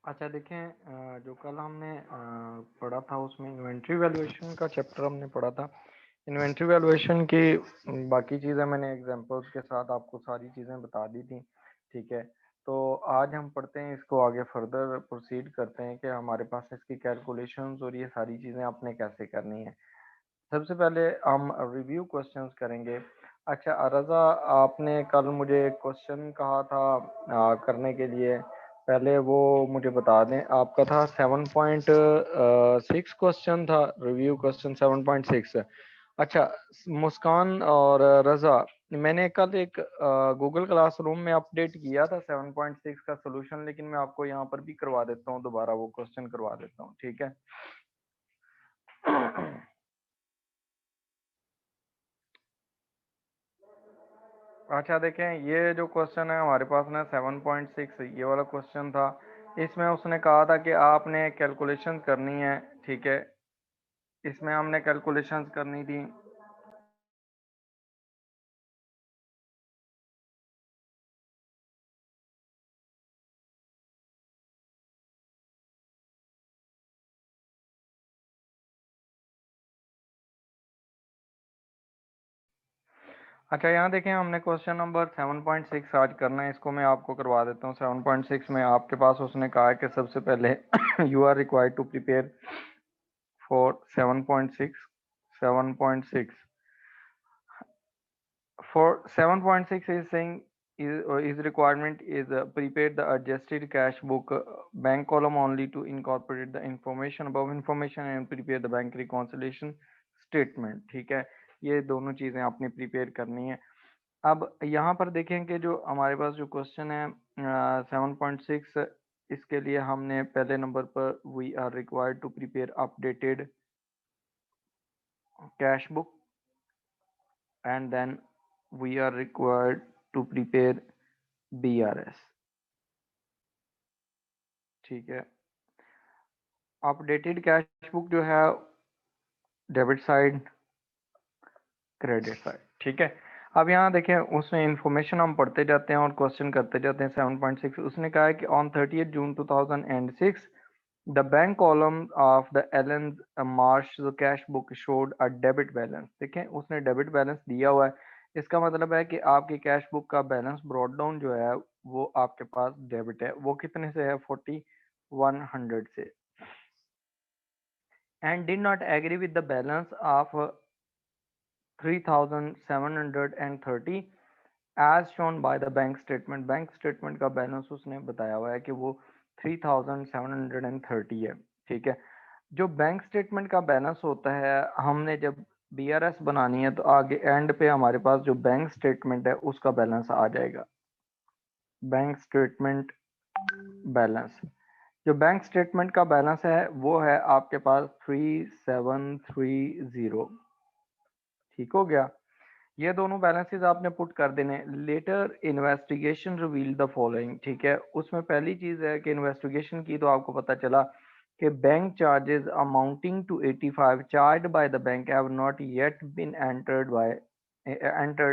अच्छा देखें, जो कल हमने पढ़ा था उसमें इन्वेंट्री वैल्यूएशन का चैप्टर हमने पढ़ा था। इन्वेंट्री वैल्यूएशन की बाकी चीज़ें मैंने एग्जांपल्स के साथ आपको सारी चीज़ें बता दी थी। ठीक है, तो आज हम पढ़ते हैं इसको, आगे फर्दर प्रोसीड करते हैं कि हमारे पास इसकी कैलकुलेशंस और ये सारी चीज़ें आपने कैसे करनी है। सबसे पहले हम रिव्यू क्वेश्चंस करेंगे। अच्छा रज़ा, आपने कल मुझे एक क्वेश्चन कहा था करने के लिए, पहले वो मुझे बता दें। आपका था 7.6 क्वेश्चन था, रिव्यू क्वेश्चन 7.6। अच्छा मुस्कान और रज़ा, मैंने कल एक गूगल क्लासरूम में अपडेट किया था 7.6 का सॉल्यूशन, लेकिन मैं आपको यहाँ पर भी करवा देता हूँ, दोबारा वो क्वेश्चन करवा देता हूँ, ठीक है। अच्छा देखें, ये जो क्वेश्चन है हमारे पास ना 7.6, ये वाला क्वेश्चन था। इसमें उसने कहा था कि आपने कैलकुलेशन करनी है, ठीक है। इसमें हमने कैलकुलेशंस करनी थी। अच्छा यहाँ देखें, हमने क्वेश्चन नंबर 7.6 आज करना है, इसको मैं आपको करवा देता हूँ। 7.6 में आपके पास उसने कहा है कि सबसे पहले you are required to prepare for 7.6 7.6 For 7.6 is saying is requirement is prepare the adjusted cash book bank column only to incorporate the information above information and prepare the bank reconciliation statement। ठीक है, ये दोनों चीजें आपने prepare करनी है। अब यहाँ पर देखें कि जो हमारे पास जो क्वेश्चन है 7.6, इसके लिए हमने पहले नंबर पर we are required to prepare updated cash book and then we are required to prepare BRS। ठीक है, अपडेटेड कैश बुक जो है डेबिट साइड, क्रेडिट साइड, ठीक है। अब यहाँ देखें, उसमें इंफॉर्मेशन हम पढ़ते जाते हैं और क्वेश्चन करते जाते हैं। 7.6 उसने कहा है कि on 30 June 2006 the bank column of the Allen March cash book showed a debit balance. देखें, उसने डेबिट बैलेंस दिया हुआ है, इसका मतलब है कि आपकी कैश बुक का बैलेंस ब्रॉड डाउन जो है वो आपके पास डेबिट है। वो कितने से है? 4100 से। And did not agree with the balance of 3730 as shown by the bank statement. Bank statement का बैलेंस उसने बताया हुआ है कि वो 3730 है, ठीक है। जो बैंक स्टेटमेंट का बैलेंस होता है, हमने जब बीआरएस बनानी है तो आगे एंड पे हमारे पास जो बैंक स्टेटमेंट है उसका बैलेंस आ जाएगा। बैंक स्टेटमेंट बैलेंस, जो बैंक स्टेटमेंट का बैलेंस है वो है आपके पास 3730। ठीक हो गया, ये दोनों बैलेंसेस आपने पुट कर देने। Later investigation reveal the following, ठीक है। उसमें पहली चीज है कि इन्वेस्टिगेशन की तो आपको पता चला कि bank charges amounting to 85 charge by the bank have not yet been entered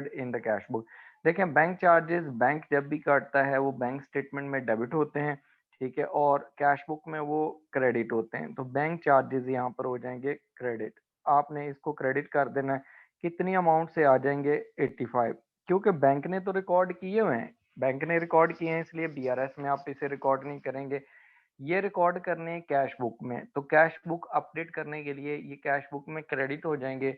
in the cash book. देखें, बैंक चार्जेस बैंक जब भी काटता है वो बैंक स्टेटमेंट में डेबिट होते हैं, ठीक है, और कैश बुक में वो क्रेडिट होते हैं। तो बैंक चार्जेस यहाँ पर हो जाएंगे क्रेडिट। आपने इसको क्रेडिट कर देना है। कितनी अमाउंट से आ जाएंगे? 85, क्योंकि बैंक ने तो रिकॉर्ड किए हुए हैं, बैंक ने रिकॉर्ड किए हैं, इसलिए बीआरएस में आप इसे रिकॉर्ड नहीं करेंगे। ये रिकॉर्ड करने कैश बुक में, तो कैश बुक अपडेट करने के लिए ये कैश बुक में क्रेडिट हो जाएंगे।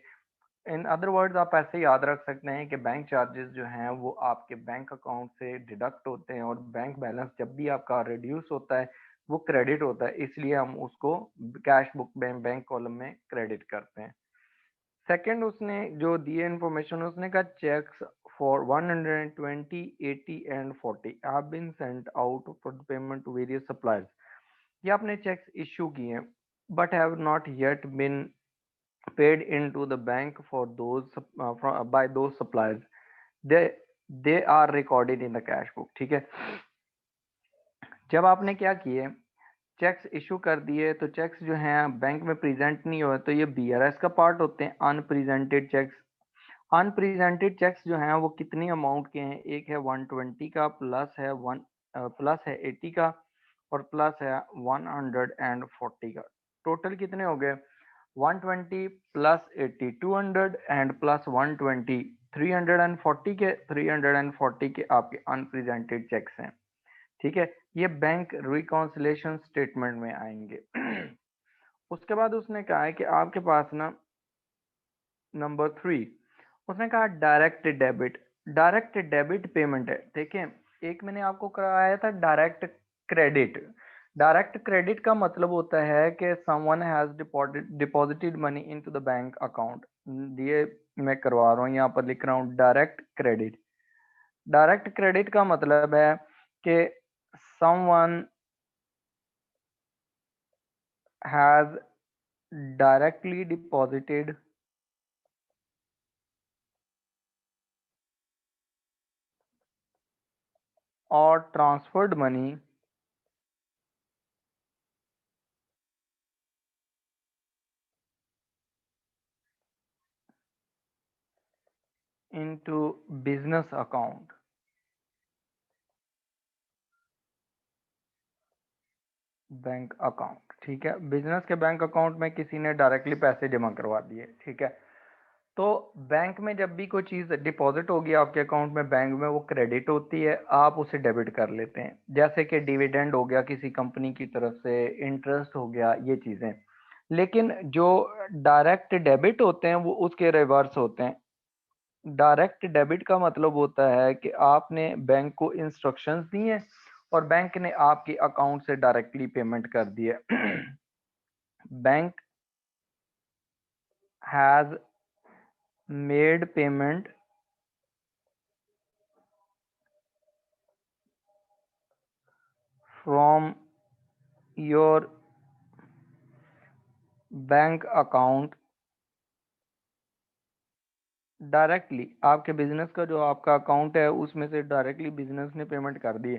इन अदर वर्ड्स आप ऐसे याद रख सकते हैं कि बैंक चार्जेस जो हैं वो आपके बैंक अकाउंट से डिडक्ट होते हैं, और बैंक बैलेंस जब भी आपका रिड्यूस होता है वो क्रेडिट होता है, इसलिए हम उसको कैश बुक में बैंक कॉलम में क्रेडिट करते हैं। सेकंड, उसने जो दिए इन्फॉर्मेशन, उसने कहा cheques for 120 80 and 40 have been sent out for payment to various suppliers. ये आपने चेक्स इशू किए हैं but have not yet been paid into the bank for those by those suppliers. They they are recorded in the cash book, ठीक है। जब आपने क्या किए, चेक्स इशू कर दिए, तो चेक्स जो हैं बैंक में प्रेजेंट नहीं हुए, तो ये बीआरएस का पार्ट होते हैं, अनप्रेजेंटेड चेक्स। अनप्रेजेंटेड चेक्स जो हैं वो कितनी अमाउंट के हैं? एक है 120 का, प्लस है 80 का, और प्लस है 140 का। टोटल कितने हो गए? 120 प्लस 80 200 एंड प्लस 120 340 के। 340 के आपके अनप्रेजेंटेड चेक्स हैं। ठीक है, ये बैंक रिकॉन्सिलेशन स्टेटमेंट में आएंगे। उसके बाद उसने कहा है कि आपके पास ना नंबर 3, उसने कहा direct debit. Direct debit payment है। देखिए, एक मैंने आपको कराया था डायरेक्ट क्रेडिट। डायरेक्ट क्रेडिट का मतलब होता है कि someone has deposited money into the bank account. ये मैं करवा रहा हूँ, यहाँ पर लिख रहा हूँ डायरेक्ट क्रेडिट। डायरेक्ट क्रेडिट का मतलब है कि समवन हैज डायरेक्टली डिपॉजिटेड और transferred money into business account. Bank account, ठीक है, बिजनेस के बैंक अकाउंट में किसी ने डायरेक्टली पैसे जमा करवा दिए। ठीक है, तो बैंक में जब भी कोई चीज़ डिपॉजिट होगी आपके अकाउंट में, बैंक में वो क्रेडिट होती है, आप उसे डेबिट कर लेते हैं। जैसे कि डिविडेंड हो गया किसी कंपनी की तरफ से, इंटरेस्ट हो गया, ये चीज़ें। लेकिन जो डायरेक्ट डेबिट होते हैं वो उसके रिवर्स होते हैं। डायरेक्ट डेबिट का मतलब होता है कि आपने बैंक को इंस्ट्रक्शंस दी हैं और बैंक ने आपके अकाउंट से डायरेक्टली पेमेंट कर दी है। Bank has made payment from your bank account directly. आपके बिजनेस का जो आपका अकाउंट है उसमें से डायरेक्टली बिजनेस ने पेमेंट कर दी है।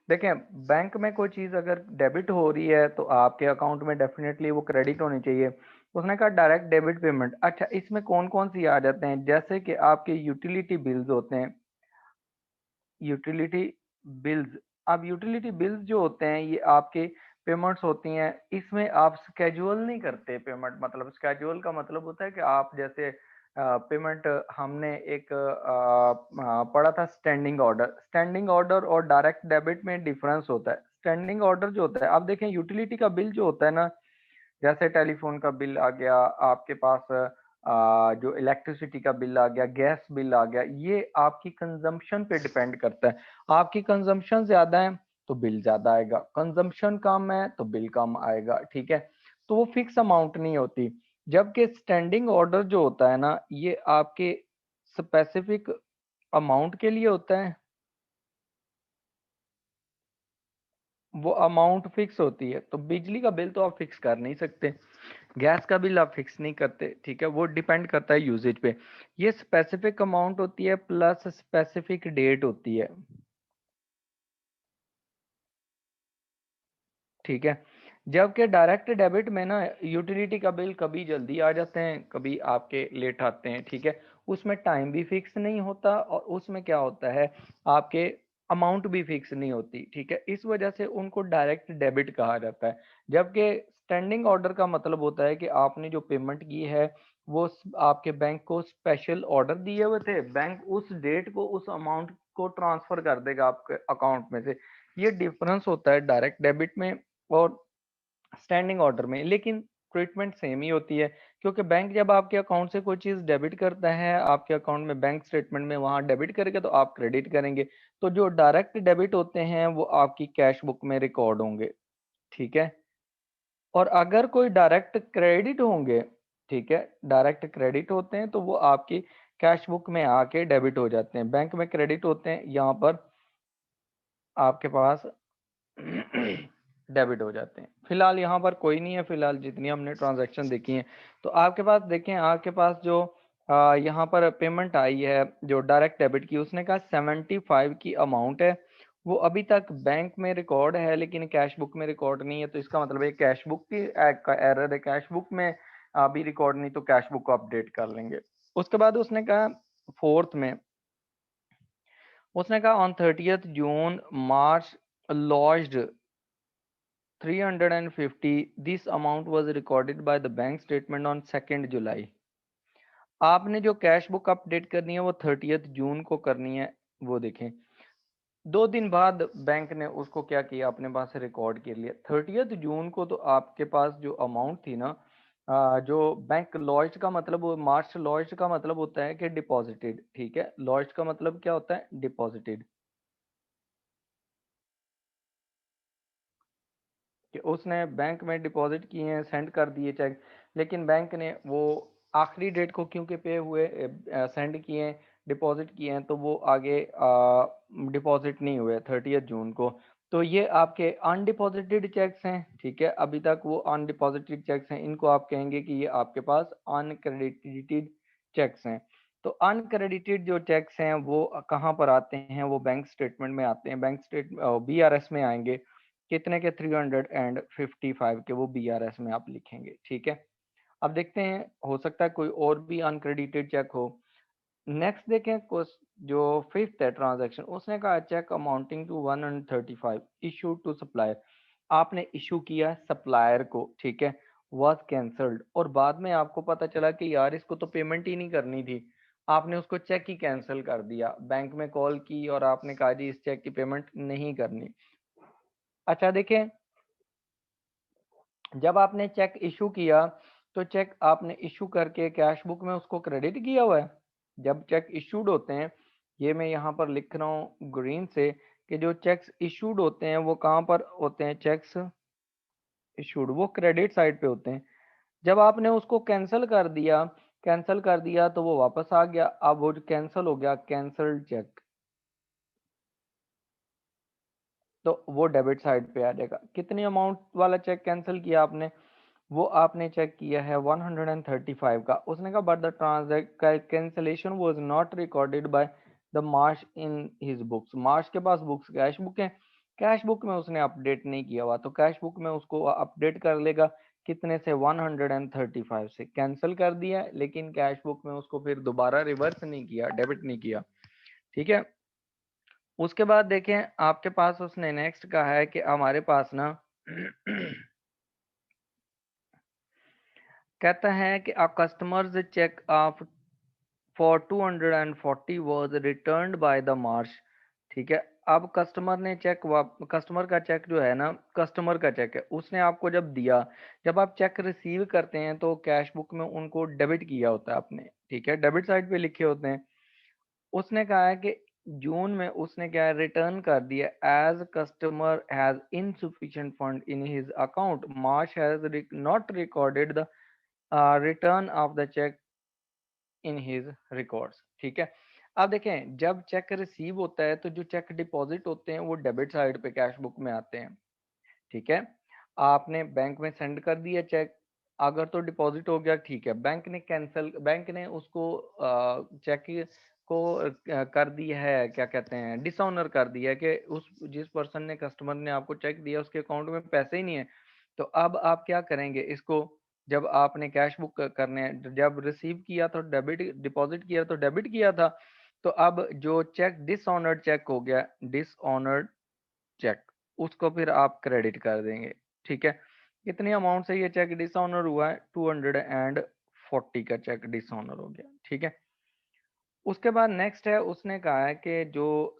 देखें, बैंक में कोई चीज़ अगर डेबिट हो रही है तो आपके अकाउंट में डेफिनेटली वो क्रेडिट होनी चाहिए। उसने कहा डायरेक्ट डेबिट पेमेंट। अच्छा, इसमें कौन कौन सी आ जाते हैं? जैसे कि आपके यूटिलिटी बिल्स होते हैं, यूटिलिटी बिल्स। अब यूटिलिटी बिल्स जो होते हैं ये आपके पेमेंट्स होती हैं। इसमें आप स्केड्यूल नहीं करते पेमेंट। मतलब स्केड्यूल का मतलब होता है कि आप जैसे पेमेंट, हमने एक पढ़ा था स्टैंडिंग ऑर्डर। स्टैंडिंग ऑर्डर और डायरेक्ट डेबिट में डिफरेंस होता है। स्टैंडिंग ऑर्डर जो होता है, आप देखें यूटिलिटी का बिल जो होता है ना, जैसे टेलीफोन का बिल आ गया आपके पास, जो इलेक्ट्रिसिटी का बिल आ गया, गैस बिल आ गया, ये आपकी कंजम्पशन पे डिपेंड करता है। आपकी कंजम्पशन ज्यादा है तो बिल ज्यादा आएगा, कंजम्पशन कम है तो बिल कम आएगा। ठीक है, तो वो फिक्स अमाउंट नहीं होती। जबकि स्टैंडिंग ऑर्डर जो होता है ना, ये आपके स्पेसिफिक अमाउंट के लिए होता है। वो अमाउंट फिक्स होती है। तो बिजली का बिल तो आप फिक्स कर नहीं सकते, गैस का बिल आप फिक्स नहीं करते। ठीक है, वो डिपेंड करता है यूजेज पे। ये स्पेसिफिक अमाउंट होती है प्लस स्पेसिफिक डेट होती है। ठीक है, जबकि डायरेक्ट डेबिट में ना यूटिलिटी का बिल कभी जल्दी आ जाते हैं, कभी आपके लेट आते हैं। ठीक है, उसमें टाइम भी फिक्स नहीं होता और उसमें क्या होता है, आपके अमाउंट भी फिक्स नहीं होती। ठीक है, इस वजह से उनको डायरेक्ट डेबिट कहा जाता है। जबकि स्टैंडिंग ऑर्डर का मतलब होता है कि आपने जो पेमेंट की है वो आपके बैंक को स्पेशल ऑर्डर दिए हुए थे, बैंक उस डेट को उस अमाउंट को ट्रांसफर कर देगा आपके अकाउंट में से। ये डिफरेंस होता है डायरेक्ट डेबिट में और स्टैंडिंग ऑर्डर में। लेकिन ट्रीटमेंट सेम ही होती है, क्योंकि बैंक जब आपके अकाउंट से कोई चीज डेबिट करता है आपके अकाउंट में, बैंक स्टेटमेंट में वहां डेबिट करेगा तो आप क्रेडिट करेंगे। तो जो डायरेक्ट डेबिट होते हैं वो आपकी कैश बुक में रिकॉर्ड होंगे। ठीक है, और अगर कोई डायरेक्ट क्रेडिट होंगे, ठीक है, डायरेक्ट क्रेडिट होते हैं तो वो आपकी कैश बुक में आके डेबिट हो जाते हैं। बैंक में क्रेडिट होते हैं, यहाँ पर आपके पास डेबिट हो जाते हैं। फिलहाल यहाँ पर कोई नहीं है, फिलहाल जितनी हमने ट्रांजैक्शन देखी है। तो आपके पास देखें, आपके पास जो यहाँ पर पेमेंट आई है जो डायरेक्ट डेबिट की, उसने कहा 75 की अमाउंट है। वो अभी तक बैंक में रिकॉर्ड है लेकिन कैश बुक में रिकॉर्ड नहीं है। तो इसका मतलब है कैश बुक की एरर है, कैश बुक में अभी रिकॉर्ड नहीं, तो कैश बुक को अपडेट कर लेंगे। उसके बाद उसने कहा फोर्थ में, उसने कहा on 30th June March lodged 350, this amount was recorded by the bank statement on 2nd जुलाई। आपने जो कैश बुक अपडेट करनी है वो 30th जून को करनी है। वो देखें 2 दिन बाद बैंक ने उसको क्या किया, अपने पास से रिकॉर्ड कर लिया 30th जून को। तो आपके पास जो अमाउंट थी ना, जो बैंक लॉज्ड का मतलब, वो मार्च लॉज्ड का मतलब होता है कि डिपॉजिटेड, ठीक है। लॉज्ड का मतलब क्या होता है, डिपॉजिटेड, कि उसने बैंक में डिपॉजिट किए हैं, सेंड कर दिए चेक, लेकिन बैंक ने वो आखिरी डेट को क्योंकि पे हुए, सेंड किए हैं, डिपॉजिट किए हैं, तो वो आगे डिपॉजिट नहीं हुए 30th जून को। तो ये आपके अनडिपॉजिटेड चेक्स हैं, ठीक है। अभी तक वो अनडिपॉजिटेड चेक्स हैं, इनको आप कहेंगे कि ये आपके पास अनक्रेडिटेड चेक्स हैं। तो अनक्रेडिटेड जो चेक्स हैं वो कहाँ पर आते हैं, वो बैंक स्टेटमेंट में आते हैं। बैंक स्टेट बीआरएस में आएंगे, कितने के, 355 के, वो बीआरएस में आप लिखेंगे, ठीक है। अब देखते हैं, हो सकता है कोई और भी अनक्रेडिटेड चेक हो। नेक्स्ट देखें, कुछ जो फिफ्थ है ट्रांजैक्शन, उसने कहा cheque amounting to 135 issue to supplier. आपने इशू किया सप्लायर को, ठीक है, वाज कैंसल्ड, और बाद में आपको पता चला कि यार इसको तो पेमेंट ही नहीं करनी थी, आपने उसको चेक ही कैंसिल कर दिया। बैंक में कॉल की और आपने कहा जी इस चेक की पेमेंट नहीं करनी। अच्छा देखें, जब आपने चेक इशू किया, तो चेक आपने इशू करके कैश बुक में उसको क्रेडिट किया हुआ है। जब चेक इशूड होते हैं, ये मैं यहाँ पर लिख रहा हूँ ग्रीन से, कि जो चेक्स इशूड होते हैं वो कहाँ पर होते हैं, चेक्स इशूड वो क्रेडिट साइड पे होते हैं। जब आपने उसको कैंसिल कर दिया तो वो वापस आ गया। अब वो कैंसिल हो गया, कैंसल्ड चेक, तो वो डेबिट साइड पे आ जाएगा। कितनी अमाउंट वाला चेक कैंसिल किया आपने, वो आपने चेक किया है 135 का। उसने कहा but the transact cancellation was not recorded by the Marsh in his books. Marsh के पास बुक्स कैश बुक है, कैश बुक में उसने अपडेट नहीं किया हुआ, तो कैश बुक में उसको अपडेट कर लेगा। कितने से, 135 से कैंसिल कर दिया, लेकिन कैश बुक में उसको फिर दोबारा रिवर्स नहीं किया, डेबिट नहीं किया, ठीक है। उसके बाद देखें, आपके पास उसने नेक्स्ट कहा है कि हमारे पास ना कहता है कि a customer's check of for 240 was returned by the March, ठीक है। अब कस्टमर का चेक जो है ना, कस्टमर का चेक है, उसने आपको जब दिया, जब आप चेक रिसीव करते हैं तो कैश बुक में उनको डेबिट किया होता है आपने, ठीक है, डेबिट साइड पे लिखे होते हैं। उसने कहा है कि जून में उसने क्या है, रिटर्न कर दिया, as customer has insufficient fund in his account, March has not recorded the return of the cheque in his records, ठीक है। अब देखें, जब चेक रिसीव होता है तो जो चेक डिपॉजिट होते हैं वो डेबिट साइड पे कैश बुक में आते हैं, ठीक है। आपने बैंक में सेंड कर दिया चेक, अगर तो डिपॉजिट हो गया, ठीक है। बैंक ने उसको चेक को कर दिया है, क्या कहते हैं, डिसऑनर कर दिया है, कि उस जिस पर्सन ने, कस्टमर ने आपको चेक दिया उसके अकाउंट में पैसे ही नहीं है। तो अब आप क्या करेंगे इसको, जब आपने कैश बुक करने हैं, जब रिसीव किया तो डेबिट, डिपॉजिट किया तो डेबिट किया था, तो अब जो चेक डिसऑनर्ड चेक हो गया, डिसऑनर्ड चेक, उसको फिर आप क्रेडिट कर देंगे, ठीक है। कितनी अमाउंट से ये चेक डिसऑनर हुआ है, 240 का चेक डिसऑनर हो गया, ठीक है। उसके बाद नेक्स्ट है, उसने कहा है कि जो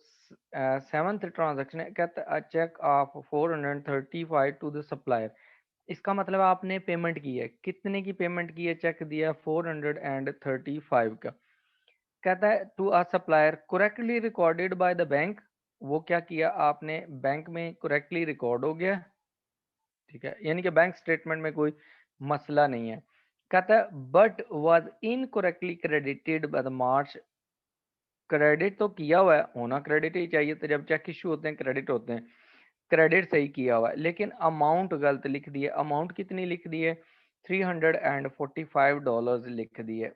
सेवंथ ट्रांजैक्शन है, कहता है cheque of 435 to the supplier. इसका मतलब आपने पेमेंट की है, कितने की पेमेंट की है, चेक दिया 435 का। कहता है to a supplier correctly recorded by the bank, वो क्या किया आपने, बैंक में करेक्टली रिकॉर्ड हो गया, ठीक है, यानी कि बैंक स्टेटमेंट में कोई मसला नहीं है। कहता है but was incorrectly credited by the March, credit तो किया हुआ है, होना क्रेडिट ही चाहिए, तो जब चेक इशू होते हैं क्रेडिट होते हैं, क्रेडिट सही किया हुआ है, लेकिन अमाउंट गलत लिख दी है। अमाउंट कितनी लिख दी है, $345 लिख दी है।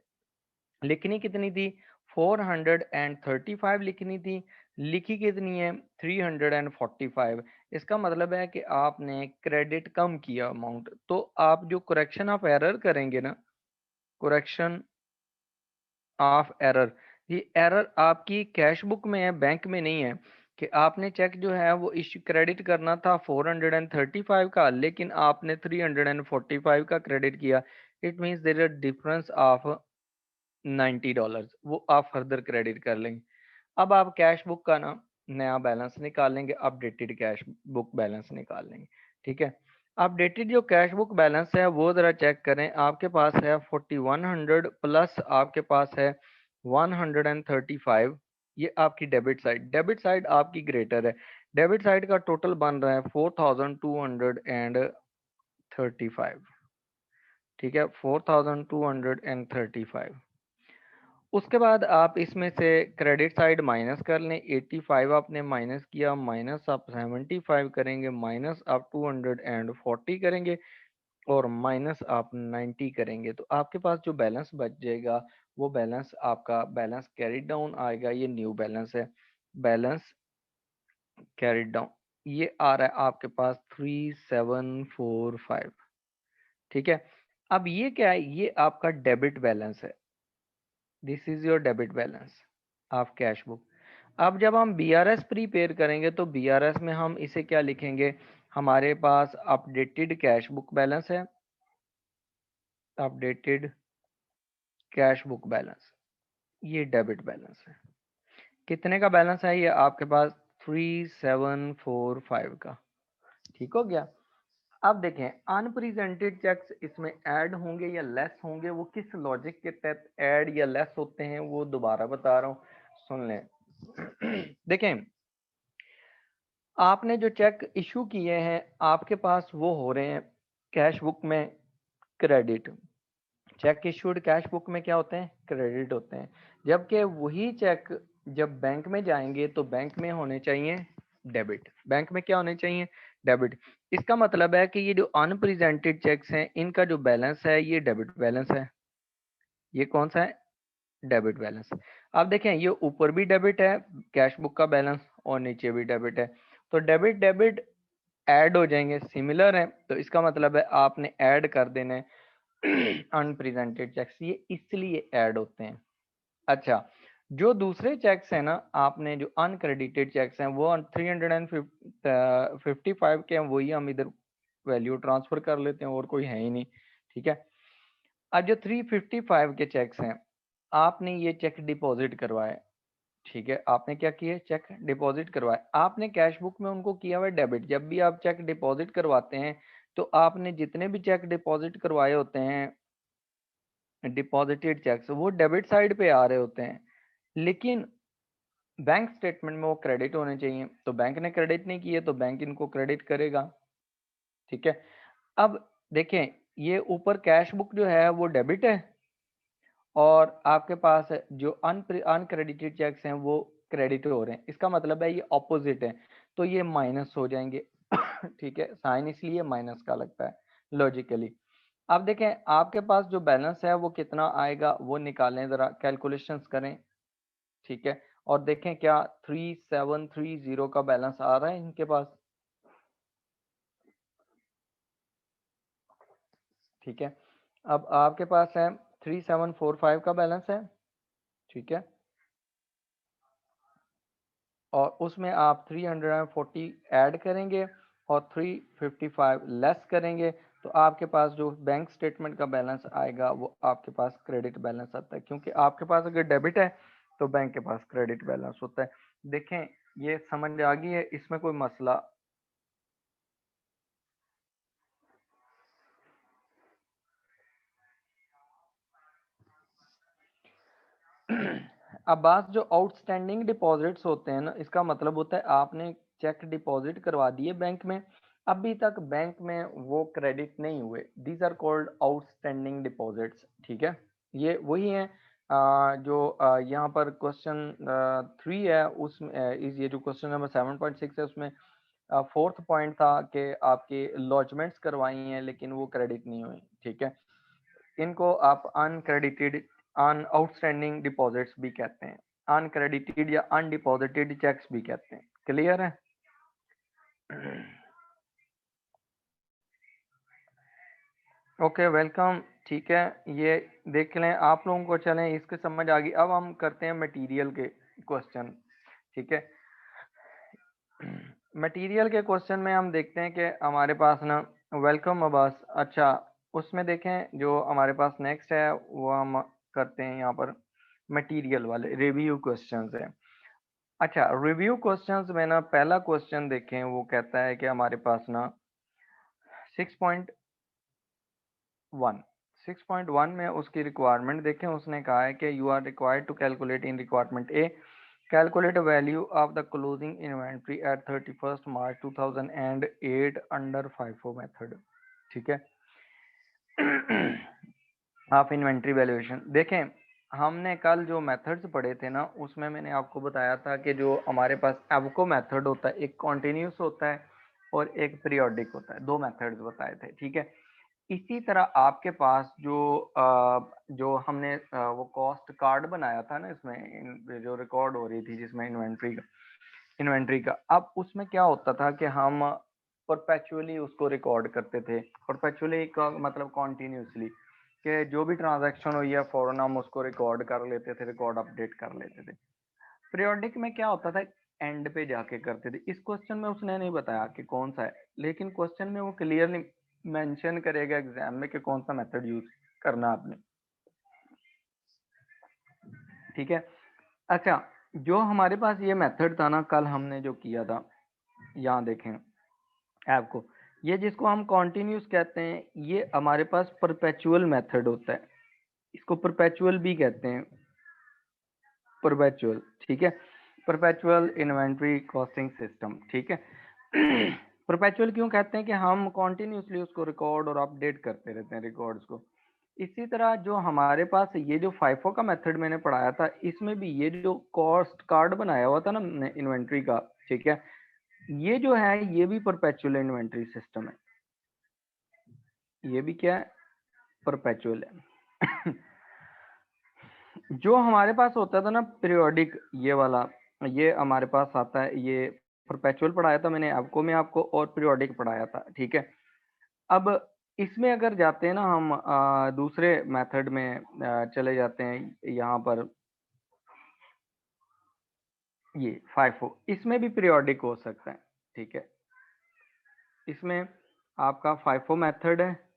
लिखनी कितनी थी, 435 लिखनी थी, लिखी कितनी है, 345। इसका मतलब है कि आपने क्रेडिट कम किया अमाउंट। तो आप जो करेक्शन ऑफ एरर करेंगे ना, करेक्शन ऑफ एरर, ये एरर आपकी कैश बुक में है, बैंक में नहीं है, कि आपने चेक जो है वो इश्यू क्रेडिट करना था 435 का, लेकिन आपने 345 का क्रेडिट किया। It means there is difference of $90, वो आप फर्दर क्रेडिट कर लेंगे। अब आप कैश बुक का ना नया बैलेंस निकालेंगे, अपडेटेड कैश बुक बैलेंस निकाल लेंगे। ठीक है, अपडेटेड जो कैश बुक बैलेंस है वो ज़रा चेक करें। आपके पास है 4100 प्लस आपके पास है 135। ये आपकी डेबिट साइड आपकी ग्रेटर है। डेबिट साइड का टोटल बन रहा है 4235। ठीक है, 4235। उसके बाद आप इसमें से क्रेडिट साइड माइनस कर लें। 85 आपने माइनस किया, माइनस आप 75 करेंगे, माइनस आप 240 करेंगे, और माइनस आप 90 करेंगे। तो आपके पास जो बैलेंस बच जाएगा वो बैलेंस आपका बैलेंस कैरी डाउन आएगा। ये न्यू बैलेंस है, बैलेंस कैरी डाउन। ये आ रहा है आपके पास 3745। ठीक है, अब ये क्या है, ये आपका डेबिट बैलेंस है। This is your debit balance of cash book. अब जब हम बीआरएस प्रीपेयर करेंगे तो बीआरएस में हम इसे क्या लिखेंगे, हमारे पास अपडेटेड कैश बुक बैलेंस है, अपडेटेड कैश बुक बैलेंस, ये डेबिट बैलेंस है। कितने का बैलेंस है ये आपके पास, 3745 का। ठीक हो गया। अब देखें, अनप्रेजेंटेड चेक्स इसमें ऐड होंगे या लेस होंगे, वो किस लॉजिक के तहत ऐड या लेस होते हैं वो दोबारा बता रहा हूँ, सुन लें। देखें, आपने जो चेक इशू किए हैं आपके पास वो हो रहे हैं कैश बुक में credit. Check issued cash book में क्या होते हैं, क्रेडिट होते हैं। जबकि वही चेक जब बैंक में जाएंगे तो बैंक में होने चाहिए डेबिट। बैंक में क्या होने चाहिए, डेबिट। इसका मतलब है कि ये जो अनप्रेजेंटेड चेक्स हैं इनका जो बैलेंस है ये डेबिट बैलेंस है। ये कौन सा है, डेबिट बैलेंस। अब देखें, ये ऊपर भी डेबिट है कैश बुक का बैलेंस, और नीचे भी डेबिट है। तो डेबिट डेबिट ऐड हो जाएंगे, सिमिलर है, तो इसका मतलब है आपने ऐड कर देना है अनप्रेजेंटेड चेक्स, ये इसलिए ऐड होते हैं। अच्छा, जो दूसरे चेक्स हैं ना, आपने जो अनक्रेडिटेड चेक्स हैं वो 355 के हैं, वही हम इधर वैल्यू ट्रांसफर कर लेते हैं, और कोई है ही नहीं। ठीक है, अब जो 355 के चेक्स हैं आपने ये चेक डिपॉजिट करवाए। ठीक है, आपने क्या किया, चेक डिपॉजिट करवाए। आपने कैश बुक में उनको किया हुआ डेबिट। जब भी आप चेक डिपॉजिट करवाते हैं तो आपने जितने भी चेक डिपॉजिट करवाए होते हैं, डिपॉजिटेड चेक्स, वो डेबिट साइड पे आ रहे होते हैं, लेकिन बैंक स्टेटमेंट में वो क्रेडिट होने चाहिए। तो बैंक ने क्रेडिट नहीं किए तो बैंक इनको क्रेडिट करेगा। ठीक है, अब देखें, ये ऊपर कैश बुक जो है वो डेबिट है, और आपके पास जो अनक्रेडिटेड चेक्स हैं वो क्रेडिट हो रहे हैं। इसका मतलब है ये ऑपोजिट है, तो ये माइनस हो जाएंगे। ठीक है, साइन इसलिए माइनस का लगता है लॉजिकली। अब देखें, आपके पास जो बैलेंस है वो कितना आएगा वो निकालें, जरा कैलकुलेशंस करें। ठीक है, और देखें क्या 3730 का बैलेंस आ रहा है इनके पास। ठीक है, अब आपके पास है 3745 का बैलेंस है। ठीक है, और उसमें आप 340 ऐड करेंगे और 355 लेस करेंगे, तो आपके पास जो बैंक स्टेटमेंट का बैलेंस आएगा वो आपके पास क्रेडिट बैलेंस आता है, क्योंकि आपके पास अगर डेबिट है तो बैंक के पास क्रेडिट बैलेंस होता है। देखें, ये समझ आ गई है, इसमें कोई मसला। अब बात जो आउटस्टैंडिंग डिपॉजिट्स होते हैं ना, इसका मतलब होता है आपने चेक डिपॉजिट करवा दिए बैंक में, अभी तक बैंक में वो क्रेडिट नहीं हुए, these are called outstanding deposits. ठीक है, ये वही है जो यहाँ पर क्वेश्चन 3 है उसमें इस ये जो क्वेश्चन नंबर 7.6 है उसमें फोर्थ पॉइंट था कि आपके लॉजमेंट्स करवाई हैं लेकिन वो क्रेडिट नहीं हुई। ठीक है, इनको आप अनक्रेडिटेड अन आउटस्टैंडिंग डिपॉजिट्स भी कहते हैं, अनक्रेडिटेड या अनडिपॉजिटेड चेक्स भी कहते हैं। क्लियर है? Okay, welcome. ठीक है, ये देख लें आप लोगों को, चलें इसके समझ आ गई। अब हम करते हैं मटेरियल के क्वेश्चन। ठीक है, मटेरियल के क्वेश्चन में हम देखते हैं कि हमारे पास ना वेलकम अब्बास, अच्छा उसमें देखें जो हमारे पास नेक्स्ट है वो हम करते हैं यहाँ पर मटेरियल वाले रिव्यू क्वेश्चंस है। अच्छा रिव्यू क्वेश्चंस में ना पहला क्वेश्चन देखें वो कहता है कि हमारे पास ना 6.1 6.1 में उसकी रिक्वायरमेंट देखें, उसने कहा है कि you are required to calculate in requirement a calculate value of the closing inventory at 31st March 2008 under FIFO method. ठीक है। ऑफ इन्वेंट्री वैल्यूएशन देखें, हमने कल जो मेथड्स पढ़े थे ना उसमें मैंने आपको बताया था कि जो हमारे पास एवको मेथड होता है एक कॉन्टिन्यूस होता है और एक पीरियोडिक होता है, दो मेथड्स बताए थे। ठीक है। इसी तरह आपके पास जो हमने वो कॉस्ट कार्ड बनाया था ना इसमें जो रिकॉर्ड हो रही थी जिसमें इन्वेंट्री का अब उसमें क्या होता था कि हम परपेचुअली उसको रिकॉर्ड करते थे। परपेचुअली का मतलब कॉन्टिन्यूसली कि जो भी ट्रांजैक्शन हुई है फौरन हम उसको रिकॉर्ड कर लेते थे, रिकॉर्ड अपडेट कर लेते थे। पीरियोडिक में क्या होता था, एंड पे जाके करते थे। इस क्वेश्चन में उसने नहीं बताया कि कौन सा है, लेकिन क्वेश्चन में वो क्लियरली मेंशन करेगा एग्जाम में कि कौन सा मेथड यूज करना आपने। ठीक है। अच्छा जो हमारे पास ये मेथड था ना कल हमने जो किया था, यहाँ देखें आपको, ये जिसको हम कॉन्टिन्यूस कहते हैं ये हमारे पास परपेचुअल मेथड होता है, इसको परपेचुअल भी कहते हैं, परपेचुअल। ठीक है। Perpetual inventory costing system. ठीक है। परपेचुअल क्यों कहते हैं कि हम कॉन्टिन्यूसली उसको रिकॉर्ड और अपडेट करते रहते हैं रिकॉर्ड्स को। इसी तरह जो हमारे पास ये जो फाइफो का मेथड मैंने पढ़ाया था इसमें भी ये जो कॉस्ट कार्ड बनाया हुआ था ना इन्वेंट्री का, ठीक है, ये जो है ये भी परपेचुअल इन्वेंट्री सिस्टम है, ये भी क्या है, परपेचुअल है। जो हमारे पास होता था ना पीरियोडिक, ये वाला, ये हमारे पास आता है, ये परपेचुअल पढ़ाया था मैंने आपको, मैं आपको और पीरियोडिक पढ़ाया था। ठीक है। अब इसमें अगर जाते हैं ना हम दूसरे मेथड में चले जाते हैं यहाँ पर, ये फाइफो, इसमें भी पीरियोडिक हो सकता है। ठीक है। इसमें आपका फाइफो मेथड है,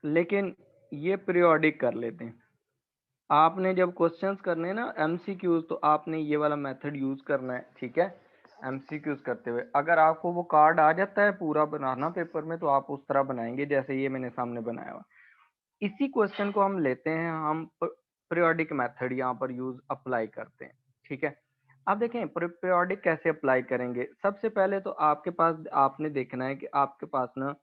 लेकिन ये पीरियोडिक कर लेते हैं। आपने जब क्वेश्चंस करने ना एमसीक्यूज तो आपने ये वाला मेथड यूज करना है। ठीक है। एमसीक्यूज करते हुए अगर आपको वो कार्ड आ जाता है पूरा बनाना पेपर में तो आप उस तरह बनाएंगे जैसे ये मैंने सामने बनाया हुआ। इसी क्वेश्चन को हम लेते हैं, हम पीरियोडिक मेथड यहाँ पर यूज अप्लाई करते हैं। ठीक है। अब देखें पीरियोडिक कैसे अप्लाई करेंगे। सबसे पहले तो आपके पास आपने देखना है कि आपके पास ना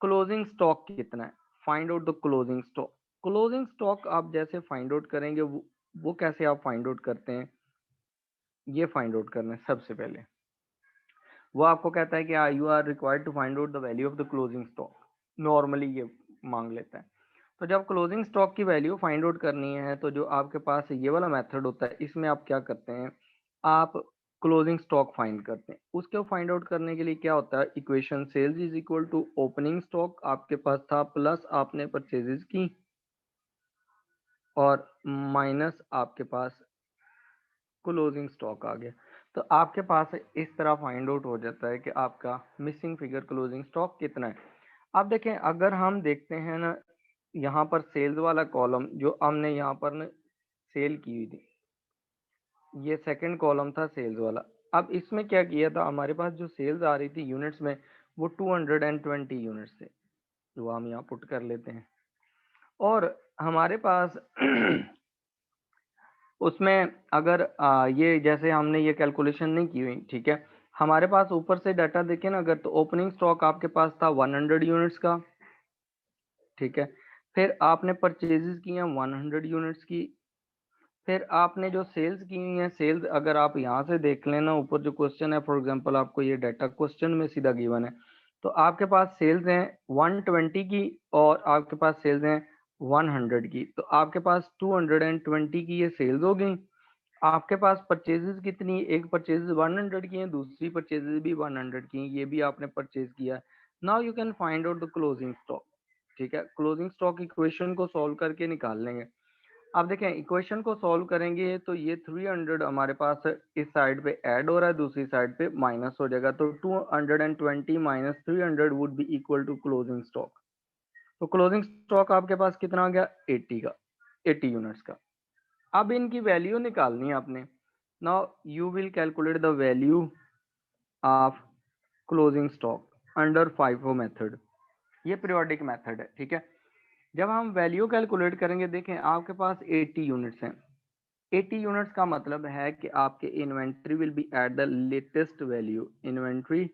क्लोजिंग स्टॉक कितना है। Find out the closing stock. Closing stock आप जैसे फाइंड आउट करेंगे वो कैसे आप फाइंड आउट करते हैं, ये फाइंड आउट करना है सबसे पहले। वो आपको कहता है कि you are required to find out the value of the closing stock, normally ये मांग लेता है। तो जब क्लोजिंग स्टॉक की वैल्यू फाइंड आउट करनी है तो जो आपके पास ये वाला मेथड होता है इसमें आप क्या करते हैं, आप क्लोजिंग स्टॉक फाइंड करते हैं। उसको फाइंड आउट करने के लिए क्या होता है, equation sales is equal to opening stock आपके पास था प्लस आपने परचेजेस की और माइनस आपके पास क्लोजिंग स्टॉक आ गया। तो आपके पास इस तरह फाइंड आउट हो जाता है कि आपका मिसिंग फिगर क्लोजिंग स्टॉक कितना है। आप देखें अगर हम देखते हैं ना यहाँ पर सेल्स वाला कॉलम जो हमने यहाँ पर ना सेल की हुई थी, ये सेकंड कॉलम था सेल्स वाला। अब इसमें क्या किया था, हमारे पास जो सेल्स आ रही थी यूनिट्स में वो 220 यूनिट्स थे, जो हम यहाँ पुट कर लेते हैं। और हमारे पास उसमें अगर ये जैसे हमने ये कैलकुलेशन नहीं की हुई, ठीक है, हमारे पास ऊपर से डाटा देखें ना अगर, तो ओपनिंग स्टॉक आपके पास था 100 यूनिट्स का। ठीक है। फिर आपने परचेजेस की हैं 100 यूनिट्स की। फिर आपने जो सेल्स की हुई है, सेल्स अगर आप यहाँ से देख लेना ऊपर जो क्वेश्चन है, फॉर एग्जांपल आपको ये डाटा क्वेश्चन में सीधा गिवन है, तो आपके पास सेल्स हैं 120 की और आपके पास सेल्स हैं 100 की। तो आपके पास 220 की ये सेल्स हो गई। आपके पास परचेजेस कितनी, एक परचेजेस 100 की है, दूसरी परचेजेस भी 100 की हैं, ये भी आपने परचेज किया। Now you can find out the closing stock. ठीक है। क्लोजिंग स्टॉक इक्वेशन को सॉल्व करके निकाल लेंगे। आप देखें इक्वेशन को सॉल्व करेंगे तो ये 300 हमारे पास इस साइड पे ऐड हो रहा है, दूसरी साइड पे माइनस हो जाएगा, तो 220 minus 300 would be equal to closing stock. तो क्लोजिंग स्टॉक आपके पास कितना आ गया, 80 का, 80 यूनिट्स का। अब इनकी वैल्यू निकालनी है आपने। Now you will calculate the value of closing stock under FIFO method. ये पीरियोडिक मेथड है, ठीक है। जब हम वैल्यू कैलकुलेट करेंगे, देखें आपके पास 80 यूनिट्स हैं। 80 यूनिट्स का मतलब है कि आपके inventory will be at the latest value, inventory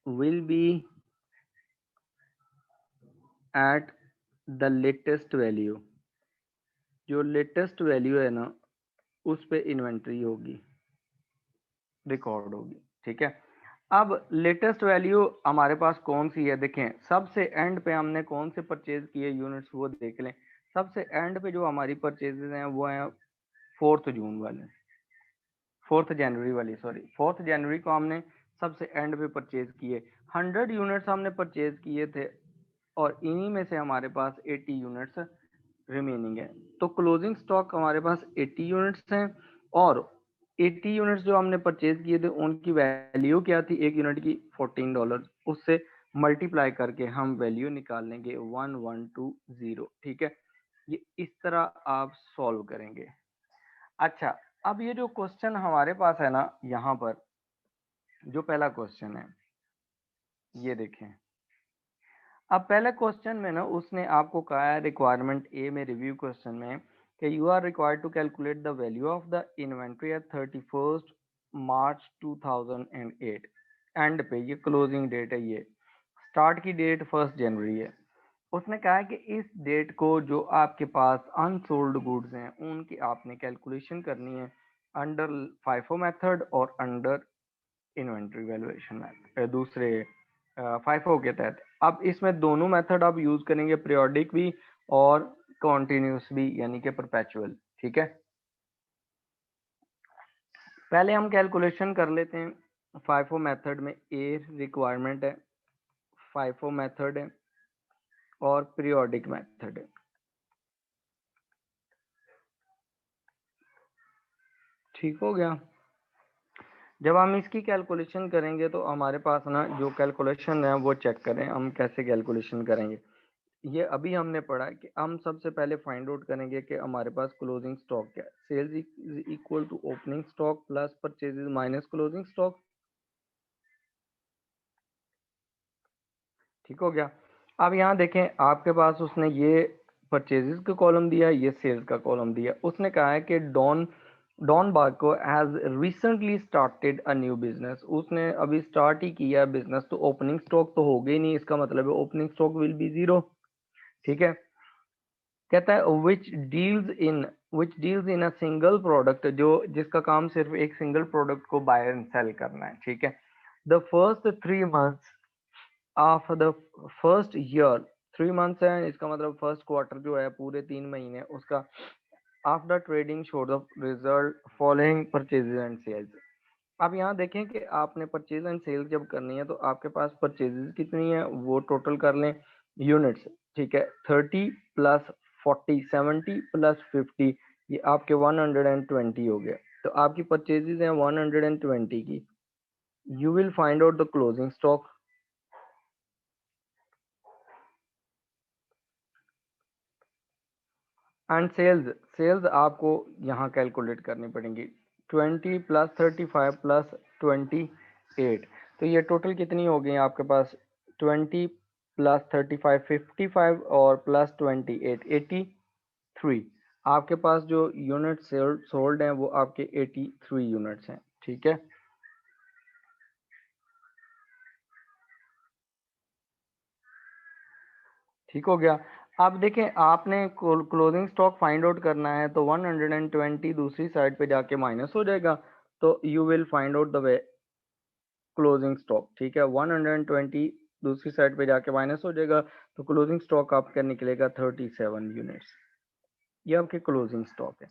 will be at the latest value. जो लेटेस्ट वैल्यू है ना, उस पे इन्वेंट्री होगी, रिकॉर्ड होगी, ठीक है। अब लेटेस्ट वैल्यू हमारे पास कौन सी है, देखें सबसे एंड पे हमने कौन से परचेज किए यूनिट्स, वो देख लें। सबसे एंड पे जो हमारी परचेजेस हैं वो हैं 4 जून वाले, 4 जनवरी वाली, सॉरी 4 जनवरी को हमने सबसे एंड पे परचेज किए। 100 यूनिट्स हमने परचेज किए थे और इन्हीं में से हमारे पास 80 यूनिट्स रिमेनिंग है। तो क्लोजिंग स्टॉक हमारे पास 80 यूनिट्स हैं और 80 यूनिट्स जो हमने परचेज किए थे उनकी वैल्यू क्या थी, एक यूनिट की $14। उससे मल्टीप्लाई करके हम वैल्यू निकाल लेंगे 1120, ठीक है। ये इस तरह आप सॉल्व करेंगे। अच्छा, अब ये जो क्वेश्चन हमारे पास है ना, यहाँ पर जो पहला क्वेश्चन है ये देखें। अब पहले क्वेश्चन में ना उसने आपको कहा है रिक्वायरमेंट ए में, रिव्यू क्वेश्चन में, कि you are required to calculate the value of the inventory at 31 March 2008। And पे ये क्लोजिंग डेट है, ये स्टार्ट की डेट 1 जनवरी है। उसने कहा है कि इस डेट को जो आपके पास अनसोल्ड गुड्स हैं उनकी आपने कैलकुलेशन करनी है अंडर फाइफो मेथड और अंडर इन्वेंट्री वैल्यूएशन मेथड, दूसरे फाइफो के तहत। अब इसमें दोनों मेथड आप यूज करेंगे, पीरियोडिक भी और कॉन्टिन्यूस भी, यानी कि परपेचुअल, ठीक है। पहले हम कैलकुलेशन कर लेते हैं। फाइफो मेथड में ए रिक्वायरमेंट है, फाइफो मेथड है और पीरियोडिक मेथड है, ठीक हो गया। जब हम इसकी कैलकुलेशन करेंगे तो हमारे पास ना जो कैलकुलेशन है वो चेक करें हम कैसे कैलकुलेशन करेंगे। ये अभी हमने पढ़ा कि हम सबसे पहले फाइंड आउट करेंगे कि हमारे पास क्लोजिंग स्टॉक क्या है। Sales is equal to opening stock plus purchases minus closing stock, ठीक हो गया। अब यहाँ देखें आपके पास उसने ये परचेजेस का कॉलम दिया, ये सेल्स का कॉलम दिया। उसने कहा है कि Don Don Barco has recently started a new business, उसने अभी स्टार्ट ही किया बिजनेस, तो ओपनिंग स्टॉक तो हो गई नहीं, इसका मतलब है opening stock will be zero, ठीक है। कहता है which deals in a single product, जो जिसका काम सिर्फ एक सिंगल प्रोडक्ट को बाय एंड सेल करना है, ठीक है। The first 3 months of the first year, 3 months है, इसका मतलब फर्स्ट क्वार्टर जो है पूरे 3 महीने उसका, after trading show the result following purchases and sales. अब यहाँ देखें कि आपने परचेज एंड सेल्स जब करनी है तो आपके पास परचेजेस कितनी है वो टोटल कर लें यूनिट्स, ठीक है। 30 प्लस 40, 70 प्लस 50, ये आपके 120 हो गया। तो आपकी परचेजेस हैं 120 की। You will find out the closing stock and sales. Sales आपको यहाँ कैलकुलेट करनी पड़ेगी। 20 प्लस 35 प्लस 28, तो ये टोटल कितनी हो गई आपके पास, 20 प्लस 35 55 और प्लस 28 83। आपके पास जो यूनिट सोल्ड हैं वो आपके 83 यूनिट्स हैं, ठीक है। ठीक हो गया। अब देखें आपने क्लोजिंग स्टॉक फाइंड आउट करना है तो 120 दूसरी साइड पे जाके माइनस हो जाएगा, तो you will find out the closing stock, ठीक है। 120 दूसरी साइड पे जाके माइनस हो जाएगा, तो क्लोजिंग स्टॉक आपका निकलेगा 37 यूनिट्स। ये आपके क्लोजिंग स्टॉक है।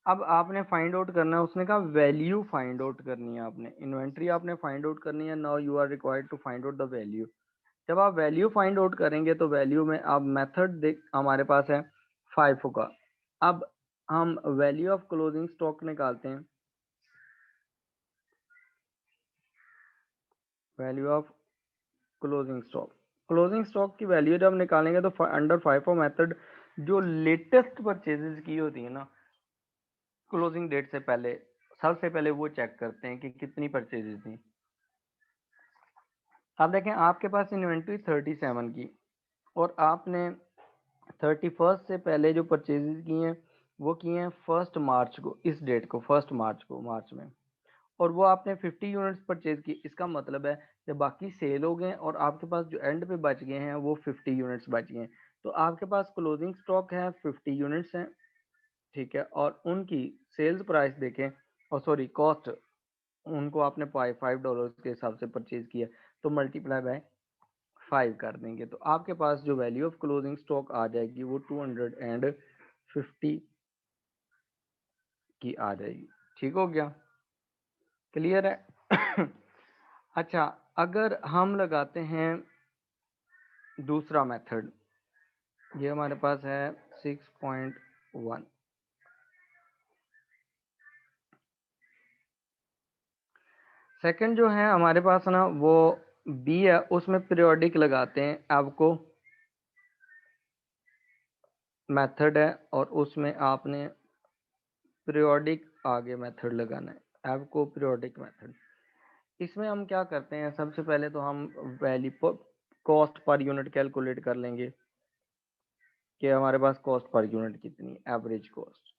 अब आपने फाइंड आउट करना है, उसने कहा वैल्यू फाइंड आउट करनी है आपने, इन्वेंट्री आपने फाइंड आउट करनी है। Now you are required to find out the value. जब आप वैल्यू फाइंड आउट करेंगे तो वैल्यू में आप मेथड देख, हमारे पास है 5 होगा। अब हम वैल्यू ऑफ क्लोजिंग स्टॉक निकालते हैं। वैल्यू ऑफ क्लोजिंग स्टॉक की वैल्यू जब निकालेंगे तो अंडर फाइफो मेथड जो लेटेस्ट परचेजेस की होती है ना क्लोजिंग डेट से पहले, सबसे पहले वो चेक करते हैं कि कितनी परचेजेस थी। अब देखें आपके पास इन्वेंट्री 37 की और आपने 31 से पहले जो परचेजेस की हैं वो की हैं 1 मार्च को, इस डेट को 1 मार्च को, मार्च में, और वो आपने 50 यूनिट्स परचेज की। इसका मतलब है जब बाकी सेल हो गए और आपके पास जो एंड पे बच गए हैं वो 50 यूनिट्स बच गए हैं, तो आपके पास क्लोजिंग स्टॉक है 50 यूनिट्स हैं, ठीक है, और उनकी सेल्स प्राइस देखें, और सॉरी कॉस्ट, उनको आपने $5 के हिसाब से परचेज किया, तो मल्टीप्लाई बाय 5 कर देंगे, तो आपके पास जो वैल्यू ऑफ क्लोजिंग स्टॉक आ जाएगी वो 250 की आ जाएगी। ठीक हो गया, क्लियर है? अच्छा, अगर हम लगाते हैं दूसरा मेथड, ये हमारे पास है 6.1। सेकंड जो है हमारे पास ना वो बी है, उसमें पीरियोडिक लगाते हैं, आपको मेथड है और उसमें आपने पीरियोडिक आगे मेथड लगाना है, आपको पीरियोडिक मेथड। इसमें हम क्या करते हैं, सबसे पहले तो हम value cost per unit calculate कर लेंगे कि हमारे पास कॉस्ट पर यूनिट कितनी, एवरेज कॉस्ट।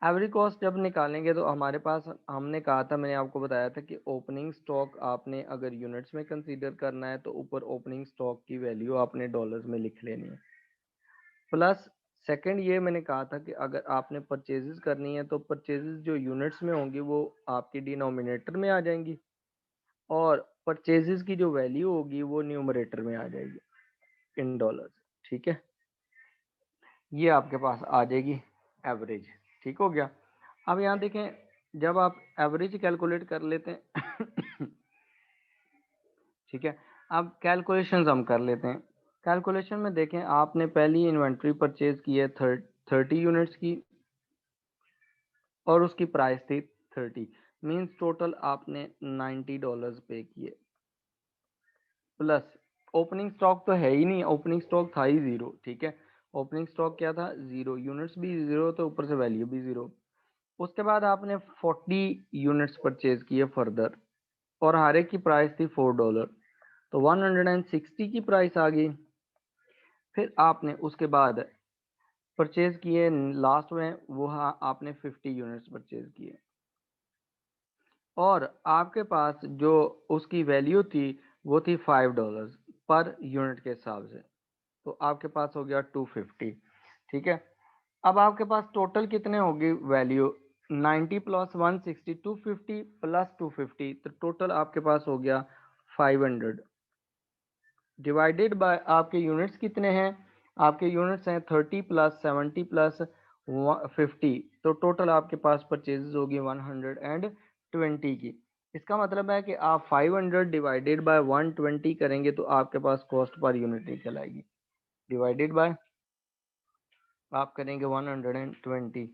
एवरेज कॉस्ट जब निकालेंगे तो हमारे पास, हमने कहा था, मैंने आपको बताया था कि ओपनिंग स्टॉक आपने अगर यूनिट्स में कंसीडर करना है तो ऊपर ओपनिंग स्टॉक की वैल्यू आपने डॉलर्स में लिख लेनी है, प्लस सेकंड ये मैंने कहा था कि अगर आपने परचेजेस करनी है तो परचेजेस जो यूनिट्स में होंगी वो आपकी डिनोमिनेटर में आ जाएंगी और परचेजेस की जो वैल्यू होगी वो न्यूमरेटर में आ जाएगी इन डॉलर्स। ठीक है, ये आपके पास आ जाएगी एवरेज। ठीक हो गया। अब यहाँ देखें, जब आप एवरेज कैलकुलेट कर लेते हैं ठीक है, अब कैलकुलेशंस हम कर लेते हैं। कैलकुलेशन में देखें, आपने पहली इन्वेंट्री परचेज की है 30 यूनिट्स की और उसकी प्राइस थी 30, मींस टोटल आपने $90 पे किए, प्लस ओपनिंग स्टॉक तो है ही नहीं, ओपनिंग स्टॉक था ही जीरो। ठीक है, ओपनिंग स्टॉक क्या था, जीरो, यूनिट्स भी जीरो, तो ऊपर से वैल्यू भी जीरो। उसके बाद आपने 40 यूनिट्स परचेज किए फर्दर और हर एक की प्राइस थी $4, तो 160 की प्राइस आ गई। फिर आपने उसके बाद परचेज किए लास्ट में, वो आपने 50 यूनिट्स परचेज किए और आपके पास जो उसकी वैल्यू थी वो थी $5 पर यूनिट के हिसाब से, तो आपके पास हो गया 250। ठीक है, अब आपके पास टोटल कितने होगी वैल्यू, 90 प्लस 160, 250 प्लस 250, तो टोटल आपके पास हो गया 500 डिवाइडेड बाय आपके यूनिट्स कितने हैं, आपके यूनिट्स हैं 30 प्लस 70 प्लस 50, तो टोटल आपके पास परचेजेस होगी 120 की। इसका मतलब है कि आप 500 डिवाइडेड बाय 120 करेंगे तो आपके पास कॉस्ट पर यूनिट निकल आएगी, डिवाइडेड बाय आप करेंगे 120,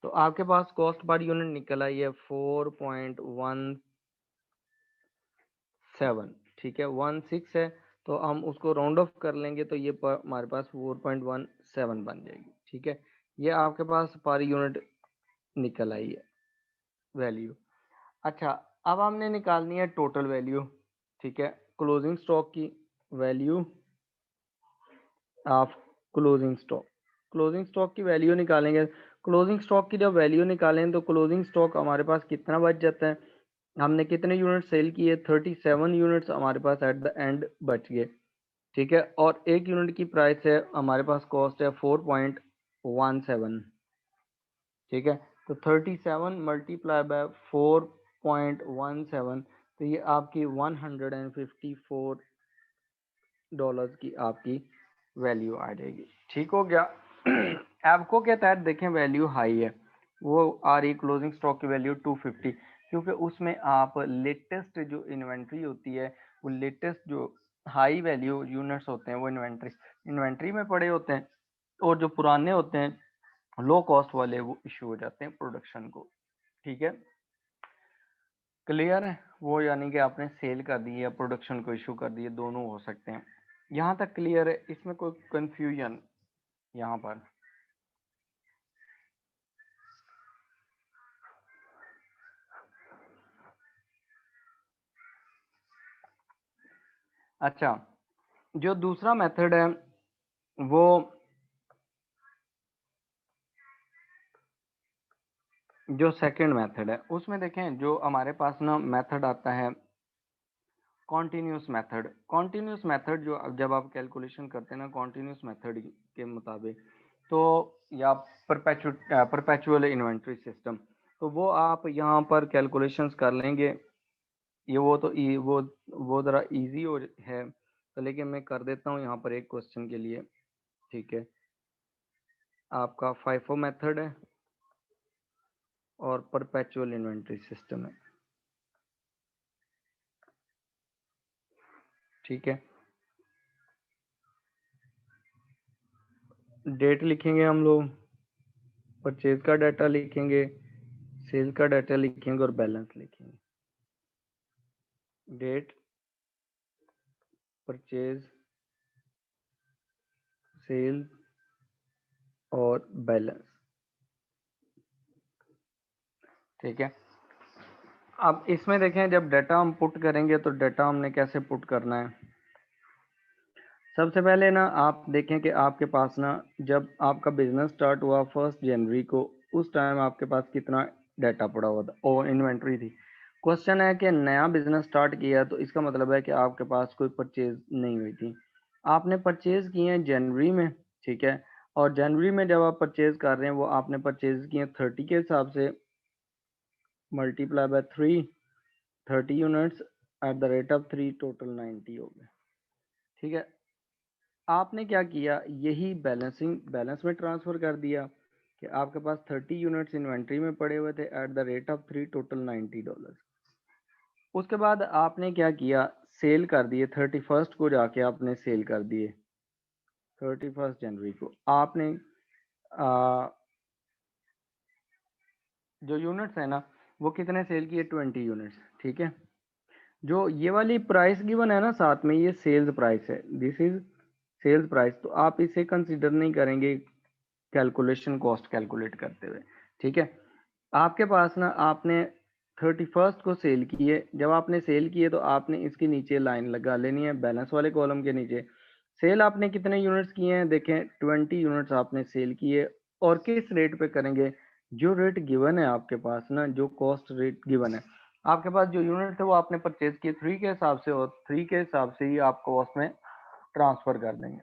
तो आपके पास कॉस्ट पर यूनिट निकल आई है 4.17। ठीक है, 16 है तो हम उसको राउंड ऑफ कर लेंगे तो ये हमारे पास 4.17 बन जाएगी। ठीक है, ये आपके पास पर यूनिट निकल आई है वैल्यू। अच्छा, अब हमने निकालनी है टोटल वैल्यू। ठीक है, क्लोजिंग स्टॉक की वैल्यू ऑफ क्लोजिंग स्टॉक की वैल्यू निकालेंगे। क्लोजिंग स्टॉक की जब वैल्यू निकालें तो क्लोजिंग स्टॉक हमारे पास कितना बच जाता है, हमने कितने यूनिट सेल किए, 37 यूनिट्स हमारे पास एट द एंड बच गए। ठीक है, और एक यूनिट की प्राइस है, हमारे पास कॉस्ट है 4.17। ठीक है, तो 37 मल्टीप्लाई बाय 4.17, तो ये आपकी $154 की आपकी वैल्यू आ जाएगी। ठीक हो गया। एवको के तहत देखें वैल्यू हाई है, वो आ रही क्लोजिंग स्टॉक की वैल्यू 250, क्योंकि उसमें आप लेटेस्ट जो इन्वेंट्री होती है, वो लेटेस्ट जो हाई वैल्यू यूनिट्स होते हैं वो इन्वेंट्री में पड़े होते हैं, और जो पुराने होते हैं लो कॉस्ट वाले वो इशू हो जाते हैं प्रोडक्शन को। ठीक है, क्लियर है वो, यानी कि आपने सेल कर दी या प्रोडक्शन को इशू कर दिए, दोनों हो सकते हैं। यहाँ तक क्लियर है, इसमें कोई कंफ्यूजन यहाँ पर? अच्छा, जो दूसरा मेथड है वो जो सेकंड मेथड है उसमें देखें जो हमारे पास ना मेथड आता है कॉन्टिन्यूस मेथड। कॉन्टिन्यूस मेथड जो जब आप कैलकुलेशन करते हैं ना कॉन्टिन्यूस मेथड के मुताबिक, तो या परपेचुअल इन्वेंट्री सिस्टम, तो वो आप यहाँ पर कैलकुलेशंस कर लेंगे। ये वो तो वो ज़रा इजी हो है, तो लेकिन मैं कर देता हूँ यहाँ पर एक क्वेश्चन के लिए। ठीक है, आपका फाइफो मेथड है और परपेचुअल इन्वेंट्री सिस्टम है। ठीक है, डेट लिखेंगे हम लोग, परचेज का डाटा लिखेंगे, सेल का डाटा लिखेंगे और बैलेंस लिखेंगे। डेट, परचेज, सेल और बैलेंस। ठीक है, अब इसमें देखें जब डाटा हम पुट करेंगे तो डाटा हमने कैसे पुट करना है। सबसे पहले ना आप देखें कि आपके पास ना जब आपका बिजनेस स्टार्ट हुआ 1 जनवरी को, उस टाइम आपके पास कितना डाटा पड़ा हुआ था और इन्वेंट्री थी। क्वेश्चन है कि नया बिजनेस स्टार्ट किया तो इसका मतलब है कि आपके पास कोई परचेज नहीं हुई थी, आपने परचेज किए हैं जनवरी में। ठीक है, और जनवरी में जब आप परचेज कर रहे हैं वो आपने परचेज किए 30 के हिसाब से, multiply by 3, 30 units at the rate of 3, total 90 हो गए। ठीक है, आपने क्या किया, यही बैलेंस में ट्रांसफर कर दिया कि आपके पास 30 यूनिट्स इन्वेंट्री में पड़े हुए थे eight the rate of 3, total $90। उसके बाद आपने क्या किया, सेल कर दिए 31st को, जाके आपने सेल कर दिए 31 जनवरी को। आपने जो यूनिट्स है ना वो कितने सेल किए, 20 यूनिट्स। ठीक है, जो ये वाली प्राइस गिवन है ना साथ में, ये सेल्स प्राइस है, दिस इज सेल्स प्राइस, तो आप इसे कंसीडर नहीं करेंगे कैलकुलेशन कॉस्ट कैलकुलेट करते हुए। ठीक है, आपके पास ना आपने 31st को सेल किए, जब आपने सेल किए तो आपने इसके नीचे लाइन लगा लेनी है बैलेंस वाले कॉलम के नीचे। सेल आपने कितने यूनिट्स किए हैं, देखें 20 यूनिट्स आपने सेल किए, और किस रेट पे करेंगे, जो रेट गिवन है आपके पास ना, जो कॉस्ट रेट गिवन है आपके पास, जो यूनिट है वो आपने परचेज किए 3 के हिसाब से, और 3 के हिसाब से ही आप कॉस्ट में ट्रांसफर कर देंगे।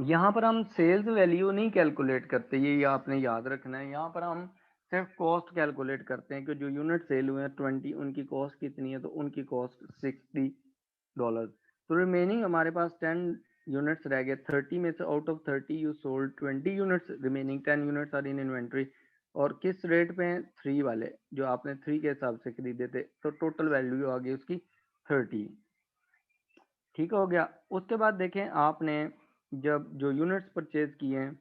यहाँ पर हम सेल्स वैल्यू नहीं कैलकुलेट करते, ये आपने याद रखना है। यहाँ पर हम सिर्फ कॉस्ट कैलकुलेट करते हैं कि जो यूनिट सेल हुए हैं 20, उनकी कॉस्ट कितनी है, तो उनकी कॉस्ट $60। तो रिमेनिंग हमारे पास 10 यूनिट्स रह गए 30 में से, out of 30 you sold 20 units, remaining 10 units are in inventory. और किस रेट पे हैं, 3 वाले, जो आपने 3 के हिसाब से खरीदे थे, तो टोटल वैल्यू आ गई उसकी 30। ठीक हो गया। उसके बाद देखें आपने जब जो यूनिट्स परचेज किए हैं,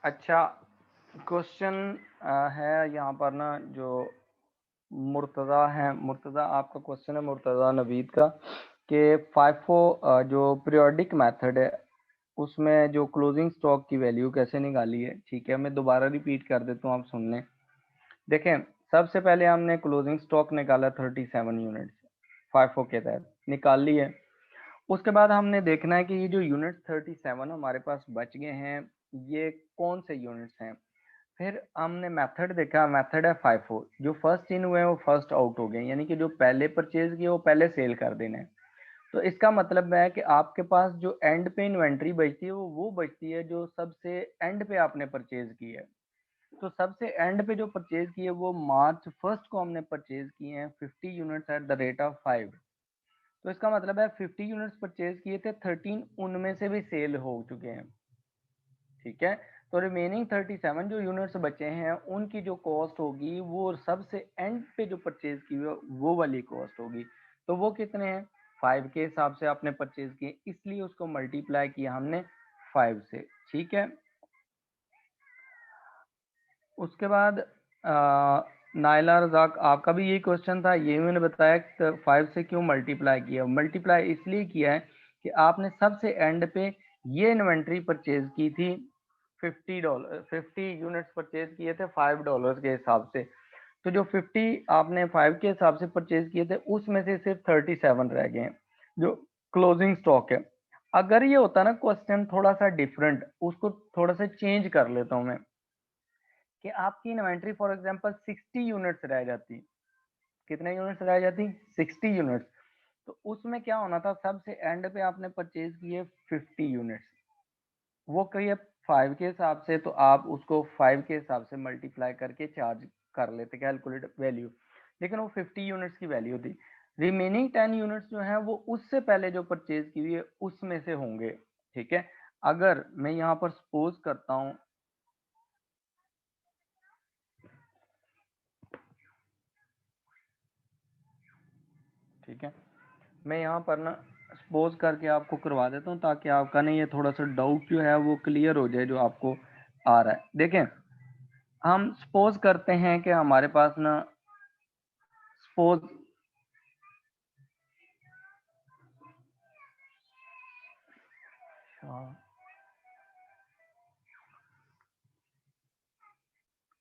अच्छा क्वेश्चन है यहाँ पर ना, जो मुर्तज़ा है, मुर्तज़ा आपका क्वेश्चन है, मुर्तज़ा नवीद का, कि फाइफो जो पीरियोडिक मेथड है उसमें जो क्लोजिंग स्टॉक की वैल्यू कैसे निकाली है। ठीक है, मैं दोबारा रिपीट कर देता हूँ, आप सुन लें। देखें, सबसे पहले हमने क्लोजिंग स्टॉक निकाला 37 यूनिट्स, फाइफो के तहत निकाल ली है। उसके बाद हमने देखना है कि ये जो यूनिट 37 हमारे पास बच गए हैं, ये कौन से यूनिट्स हैं। फिर हमने मेथड देखा, मेथड है फाइफो, जो फर्स्ट इन हुए हैं वो फर्स्ट आउट हो गए, यानी कि जो पहले परचेज किए वो पहले सेल कर देने हैं। तो इसका मतलब है कि आपके पास जो एंड पे इन्वेंट्री बचती है वो बचती है जो सबसे एंड पे आपने परचेज की है। तो सबसे एंड पे जो परचेज की है वो March 1 को हमने परचेज किए हैं 50 units at the rate of 5। तो इसका मतलब है 50 यूनिट्स परचेज किए थे, 13 उनमें से भी सेल हो चुके हैं, ठीक है। तो रिमेनिंग 37 जो यूनिट्स बचे हैं उनकी जो कॉस्ट होगी वो सबसे एंड पे जो परचेज की हुई वो वाली कॉस्ट होगी। तो वो कितने हैं, 5 के हिसाब से आपने परचेज किए, इसलिए उसको मल्टीप्लाई किया हमने 5 से, ठीक है। उसके बाद नाइला रजाक, आपका भी यही क्वेश्चन था, ये मैंने बताया 5 से क्यों मल्टीप्लाई किया। मल्टीप्लाई इसलिए किया है कि आपने सबसे एंड पे ये इन्वेंट्री परचेज की थी $50, 50 यूनिट्स परचेज किए थे $5 के हिसाब से। तो जो 50 आपने 5 के हिसाब से परचेज किए थे उसमें से सिर्फ 37 रह गए हैं जो क्लोजिंग स्टॉक है। अगर ये होता ना क्वेश्चन थोड़ा सा डिफरेंट, उसको थोड़ा सा चेंज कर लेता हूं मैं, कि आपकी इन्वेंट्री फॉर एग्जांपल 60 यूनिट्स रह जाती, कितने यूनिट्स रह जाती, 60 यूनिट्स। तो उसमें क्या होना था, सबसे एंड पे आपने परचेज किए 50 यूनिट्स, वो कहिए 5 के हिसाब से, तो आप उसको 5 के हिसाब से मल्टीप्लाई करके चार्ज कर लेते, कैलकुलेट वैल्यू, लेकिन वो 50 यूनिट्स की वैल्यू थी। रिमेनिंग 10 यूनिट्स जो है वो उससे पहले जो परचेज की हुई है उसमें से होंगे, ठीक है। अगर मैं यहाँ पर सपोज करता हूँ, ठीक है, मैं यहाँ पर ना सपोज करके आपको करवा देता हूँ ताकि आपका ना ये थोड़ा सा डाउट जो है वो क्लियर हो जाए जो आपको आ रहा है। देखें, हम सपोज करते हैं कि हमारे पास ना suppose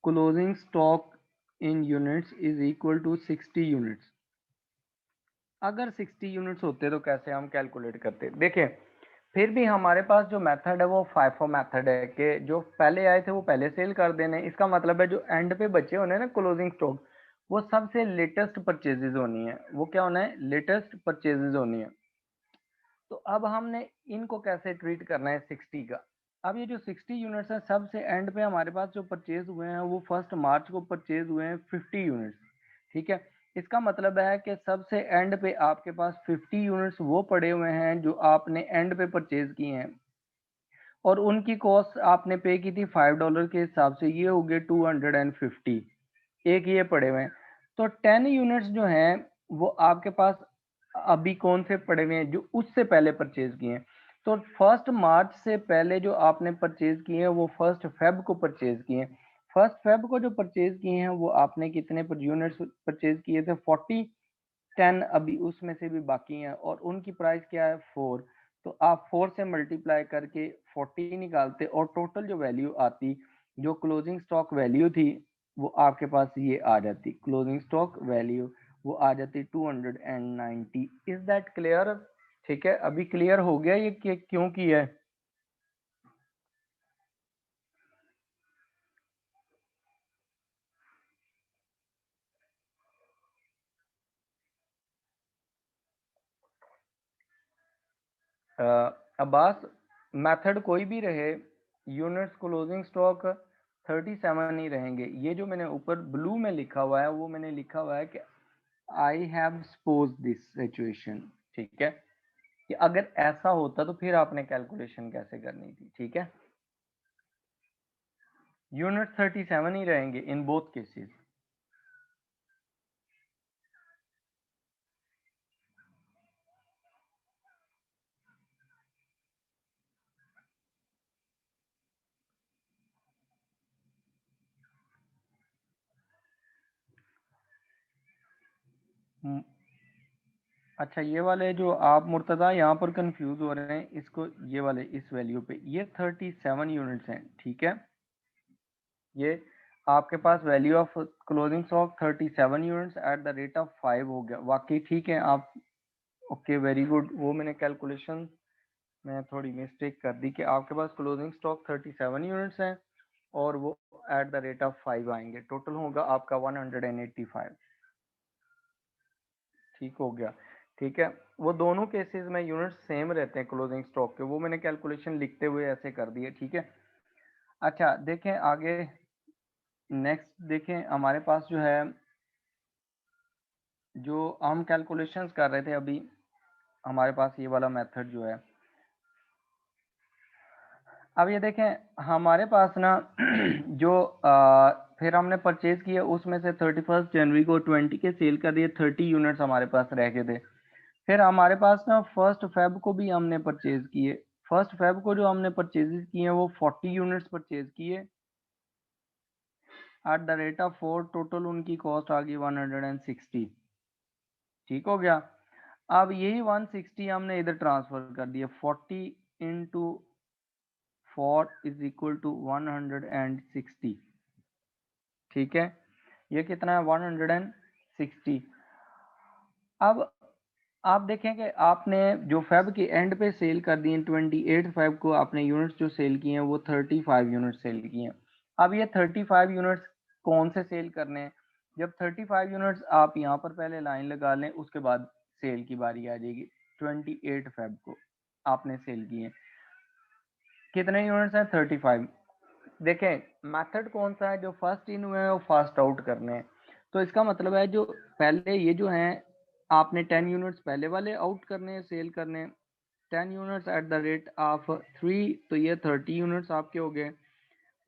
closing stock in units is equal to 60 units. अगर 60 यूनिट्स होते तो कैसे हम कैलकुलेट करते, देखिए फिर भी हमारे पास जो मेथड है वो फाइफो मेथड है कि जो पहले आए थे वो पहले सेल कर देने। इसका मतलब है जो एंड पे बचे होने ना क्लोजिंग स्टॉक, वो सबसे लेटेस्ट परचेजेज होनी है, वो क्या होना है, लेटेस्ट परचेजेज होनी है। तो अब हमने इनको कैसे ट्रीट करना है 60 का। अब ये जो 60 यूनिट्स है सबसे एंड पे हमारे पास जो परचेज हुए हैं वो 1 मार्च को परचेज हुए हैं 50 यूनिट्स, ठीक है। इसका मतलब है कि सबसे एंड पे आपके पास 50 यूनिट्स वो पड़े हुए हैं जो आपने एंड पे परचेज किए हैं, और उनकी कॉस्ट आपने पे की थी $5 के हिसाब से, ये हो गए 250, एक ये पड़े हुए हैं। तो 10 यूनिट्स जो हैं वो आपके पास अभी कौन से पड़े हुए हैं, जो उससे पहले परचेज किए हैं। तो 1 मार्च से पहले जो आपने परचेज किए हैं वो 1 फेब को परचेज किए हैं। 1 फेब को जो परचेज किए हैं वो आपने कितने पर यूनिट्स परचेज किए थे, 40, 10 अभी उसमें से भी बाकी हैं, और उनकी प्राइस क्या है 4। तो आप 4 से मल्टीप्लाई करके 40 निकालते और टोटल जो वैल्यू आती, जो क्लोजिंग स्टॉक वैल्यू थी, वो आपके पास ये आ जाती, क्लोजिंग स्टॉक वैल्यू वो आ जाती 290। इज दैट क्लियर, ठीक है। अभी क्लियर हो गया ये कि क्यों किया है। अब्बास, मेथड कोई भी रहे, यूनिट्स क्लोजिंग स्टॉक 37 ही रहेंगे। ये जो मैंने ऊपर ब्लू में लिखा हुआ है वो मैंने लिखा हुआ है कि I have suppose this situation, ठीक है, कि अगर ऐसा होता तो फिर आपने कैलकुलेशन कैसे करनी थी, ठीक है। यूनिट 37 ही रहेंगे इन बोथ केसेस। अच्छा, ये वाले जो आप मुर्तजा यहाँ पर कंफ्यूज हो रहे हैं, इसको ये वाले इस वैल्यू पे ये 37 यूनिट्स हैं, ठीक है। ये आपके पास value of closing stock 37 units at the rate of 5 हो गया, वाकई ठीक है आप, ओके वेरी गुड। वो मैंने कैलकुलेशन में थोड़ी मिस्टेक कर दी कि आपके पास क्लोजिंग स्टॉक 37 यूनिट्स हैं और वो एट द रेट ऑफ 5 आएंगे, टोटल होगा आपका 185, ठीक हो गया, ठीक है। वो दोनों केसेस में यूनिट्स सेम रहते हैं क्लोजिंग स्टॉक के, वो मैंने कैलकुलेशन लिखते हुए ऐसे कर दिए, ठीक है। अच्छा देखें आगे, नेक्स्ट देखें हमारे पास जो है, जो हम कैलकुलेशंस कर रहे थे अभी, हमारे पास ये वाला मेथड जो है। अब ये देखें हमारे पास ना जो फिर हमने परचेज किया उसमें से 31 जनवरी को 20 के सेल कर दिए, 30 यूनिट्स हमारे पास रह गए थे। फिर हमारे पास ना 1 फेब को भी हमने परचेज किए। 1 फेब को जो हमने परचेजेस किए वो 40 यूनिट्स परचेज किए eight the rate of 4। Total उनकी कॉस्ट आ गई 160। ठीक हो गया। अब यही 160 हमने इधर ट्रांसफर कर दिया। 40 इंटू 4 इज इक्वल टू 160। ठीक है, ये कितना है 160। अब आप देखें कि आपने जो फेब के एंड पे सेल कर दिए 28 फेब को आपने यूनिट्स जो सेल किए हैं वो 35 यूनिट सेल किए हैं। अब ये 35 यूनिट्स कौन से सेल करने हैं? जब 35 यूनिट्स आप यहाँ पर पहले लाइन लगा लें उसके बाद सेल की बारी आ जाएगी। 28 फेब को आपने सेल किए, कितने यूनिट्स हैं? 35। देखें मेथड कौन सा है? जो फर्स्ट इन हुए हैं वो फर्स्ट आउट करने हैं। तो इसका मतलब है जो पहले ये जो हैं आपने 10 यूनिट्स पहले वाले आउट करने हैं, सेल करने हैं। 10 units at the rate of 3, तो ये 30 यूनिट्स आपके हो गए।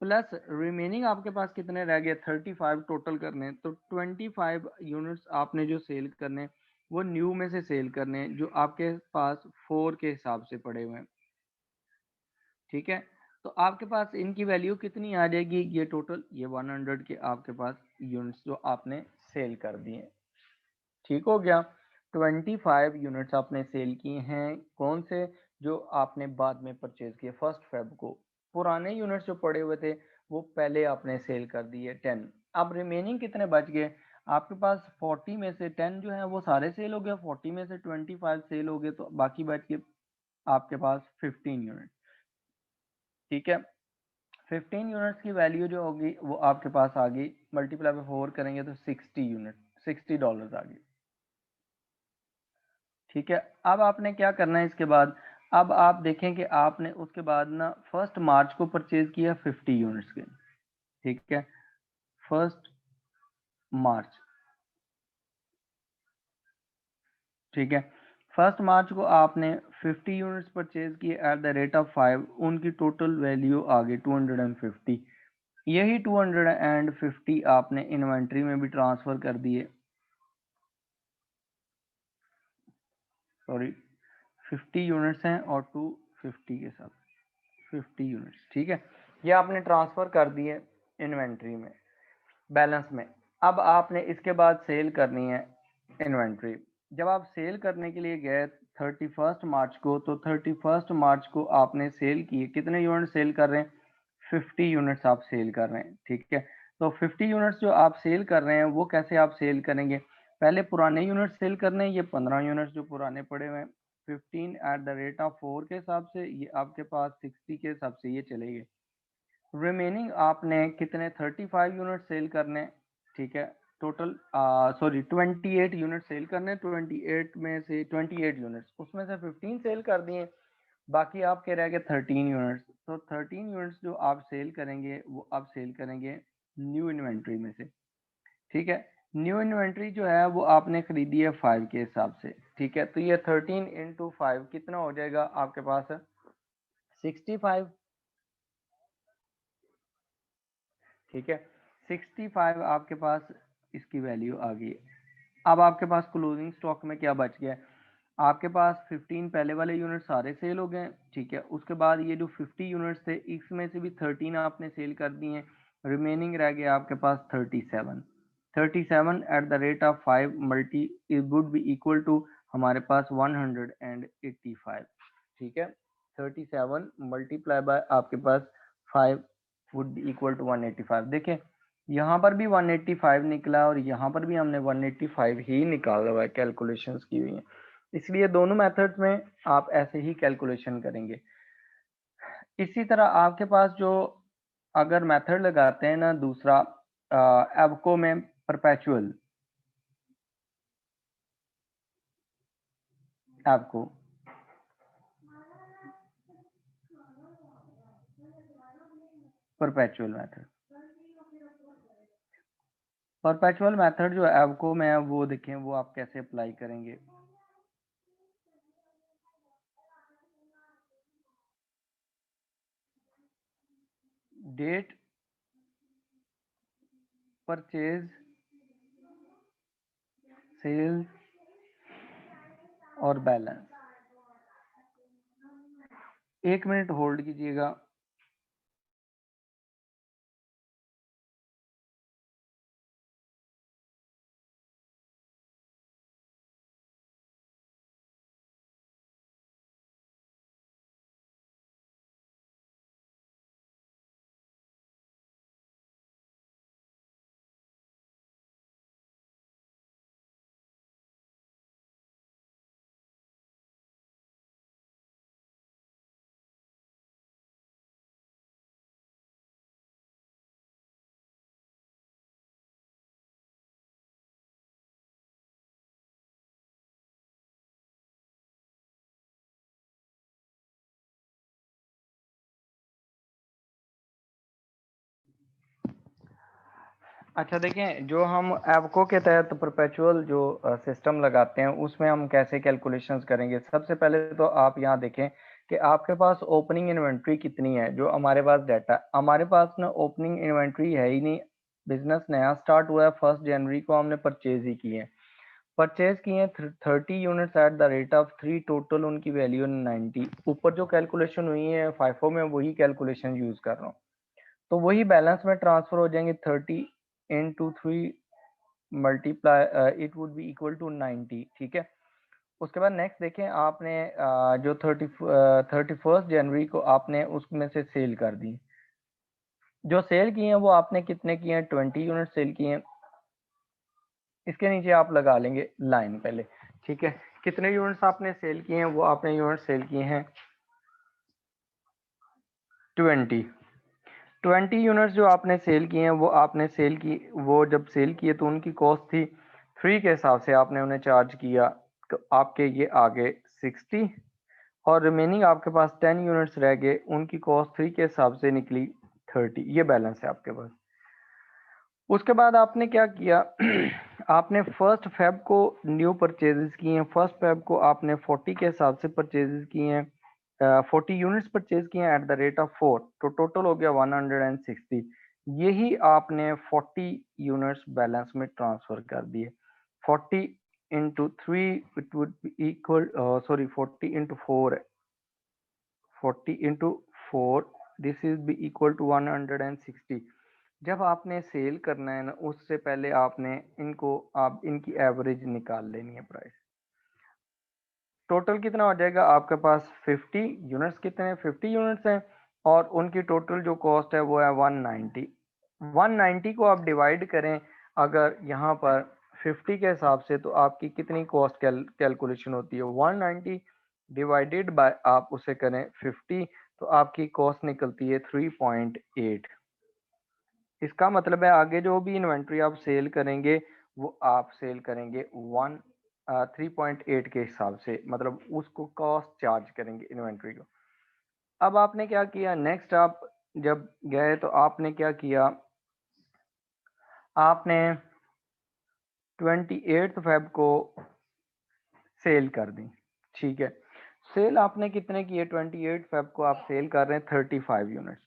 प्लस रिमेनिंग आपके पास कितने रह गए? 35 टोटल करने हैं। तो 25 यूनिट्स आपने जो सेल करने हैं वो न्यू में से सेल करने हैं जो आपके पास 4 के हिसाब से पड़े हुए हैं। ठीक है, तो आपके पास इनकी वैल्यू कितनी आ जाएगी? ये टोटल ये 100 के आपके पास यूनिट्स जो आपने सेल कर दिए। ठीक हो गया। 25 यूनिट्स आपने सेल किए हैं। कौन से? जो आपने बाद में परचेज किए 1 फेब को। पुराने यूनिट्स जो पड़े हुए थे वो पहले आपने सेल कर दिए 10। अब रिमेनिंग कितने बच गए आपके पास? 40 में से 10 जो है वो सारे सेल हो गए, 40 में से 25 सेल हो गए, तो बाकी बच गए आपके पास 15 यूनिट। ठीक है, 15 यूनिट्स की वैल्यू जो होगी वो आपके पास आ गई, मल्टीप्लाई बाय 4 करेंगे तो 60 यूनिट, $60 आ गई। ठीक है, अब आपने क्या करना है इसके बाद? अब आप देखें कि आपने उसके बाद ना 1 मार्च को परचेज किया 50 यूनिट्स के। ठीक है, 1 मार्च। ठीक है, 1 मार्च को आपने 50 यूनिट्स परचेज किए एट द रेट ऑफ 5। उनकी टोटल वैल्यू आ गई 250। यही 250 आपने इन्वेंट्री में भी ट्रांसफर कर दिए। सॉरी, 50 यूनिट्स हैं और 250 के साथ 50 यूनिट्स। ठीक है, ये आपने ट्रांसफर कर दिए इन्वेंट्री में, बैलेंस में। अब आपने इसके बाद सेल करनी है इन्वेंट्री। जब आप सेल करने के लिए गए 31 मार्च को, तो 31 मार्च को आपने सेल किए, कितने यूनिट सेल कर रहे हैं? 50 यूनिट्स आप सेल कर रहे हैं। ठीक है, तो 50 यूनिट्स जो आप सेल कर रहे हैं वो कैसे आप सेल करेंगे? पहले पुराने यूनिट सेल करने हैं, ये 15 यूनिट्स जो पुराने पड़े हुए हैं, 15 एट द रेट ऑफ 4 के हिसाब से, ये आपके पास 60 के हिसाब से ये चलेगी। रिमेनिंग आपने कितने? 35 यूनिट सेल करने। ठीक है, टोटल सॉरी 28 यूनिट सेल करने। 28 में से 28 यूनिट्स उसमें से 15 सेल कर दिए, बाकी आपके रह गए 13 यूनिट्स। तो 13 यूनिट्स जो आप सेल करेंगे वो आप सेल करेंगे न्यू इन्वेंट्री में से। ठीक है, न्यू इन्वेंट्री जो है वो आपने खरीदी है 5 के हिसाब से। ठीक है, तो ये 13 इंटू 5 कितना हो जाएगा आपके पास? 65। ठीक है, 65 आपके पास इसकी वैल्यू आ गई। अब आपके पास क्लोजिंग स्टॉक में क्या बच गया? आपके पास 15 पहले वाले यूनिट सारे सेल हो गए। ठीक है, उसके बाद ये जो 50 यूनिट्स थे इसमें से भी 13 आपने सेल कर दिए, रिमेनिंग रह गया आपके पास 37। 37 at the rate of 5 multi it would be equal to हमारे पास 185। ठीक है, 37 मल्टीप्लाई बाय आपके पास 5 वुड बी इक्वल टू 185। देखें यहाँ पर भी 185 निकला और यहाँ पर भी हमने 185 ही निकाला हुआ है, कैलकुलेशंस की हुई है। इसलिए दोनों मेथड्स में आप ऐसे ही कैलकुलेशन करेंगे। इसी तरह आपके पास जो अगर मेथड लगाते हैं ना दूसरा एबको में perpetual एबको perpetual method, perpetual method जो एबको में है वो देखें वो आप कैसे अप्लाई करेंगे। डेट परचेज, सेल्स और बैलेंस। 1 मिनट होल्ड कीजिएगा। अच्छा देखें, जो हम एवको के तहत परपेचुअल जो सिस्टम लगाते हैं उसमें हम कैसे कैलकुलेशंस करेंगे। सबसे पहले तो आप यहाँ देखें कि आपके पास ओपनिंग इन्वेंट्री कितनी है। जो हमारे पास डाटा, हमारे पास ना ओपनिंग इन्वेंट्री है ही नहीं। बिजनेस नया स्टार्ट हुआ है, 1 जनवरी को हमने परचेज ही की है। परचेज किए हैं 30 units at the rate of 3, total उनकी वैल्यू 90। ऊपर जो कैलकुलेशन हुई है फाइफो में वही कैलकुलेशन यूज कर रहा हूँ, तो वही बैलेंस में ट्रांसफर हो जाएंगे। 30 into 3 multiply it would be equal to 90। ठीक है, उसके बाद नेक्स्ट देखें, आपने जो 31 जनवरी को आपने उसमें से सेल कर दी। जो सेल किए हैं वो आपने कितने किए हैं, 20 यूनिट सेल किए हैं। इसके नीचे आप लगा लेंगे लाइन पहले। ठीक है, कितने यूनिट्स आपने सेल किए हैं, वो आपने यूनिट सेल किए हैं 20 यूनिट्स जो आपने सेल किए हैं वो आपने सेल की, वो जब सेल किए तो उनकी कॉस्ट थी 3 के हिसाब से आपने उन्हें चार्ज किया, तो आपके ये आ गए 60। और रिमेनिंग आपके पास 10 यूनिट्स रह गए, उनकी कॉस्ट 3 के हिसाब से निकली 30। ये बैलेंस है आपके पास। उसके बाद आपने क्या किया आपने 1 फेब को न्यू परचेजेस किए हैं। 1 फेब को आपने 40 के हिसाब से परचेजेस किए हैं, 40 यूनिट्स परचेज किए हैं एट द रेट ऑफ 4, तो टोटल हो गया 160। यही आपने 40 यूनिट्स बैलेंस में ट्रांसफर कर दिए। 40 into 3 it would be equal, sorry 40 into 4, 40 into 4 this is be equal to 160। जब आपने सेल करना है ना, उससे पहले आपने इनको, आप इनकी एवरेज निकाल लेनी है प्राइस। टोटल कितना हो जाएगा आपके पास, 50 यूनिट्स कितने हैं, 50 यूनिट्स हैं, और उनकी टोटल जो कॉस्ट है वो है 190। 190 को आप डिवाइड करें अगर यहाँ पर 50 के हिसाब से, तो आपकी कितनी कॉस्ट कैलकुलेशन होती है, 190 डिवाइडेड बाय आप उसे करें 50, तो आपकी कॉस्ट निकलती है 3.8। इसका मतलब है आगे जो भी इन्वेंट्री आप सेल करेंगे वो आप सेल करेंगे 3.8 के हिसाब से, मतलब उसको कॉस्ट चार्ज करेंगे इन्वेंट्री को। अब आपने क्या किया, नेक्स्ट आप जब गए तो आपने क्या किया, आपने 28 फेब को सेल कर दी। ठीक है, सेल आपने कितने किए, 28 फेब को आप सेल कर रहे हैं 35 यूनिट्स।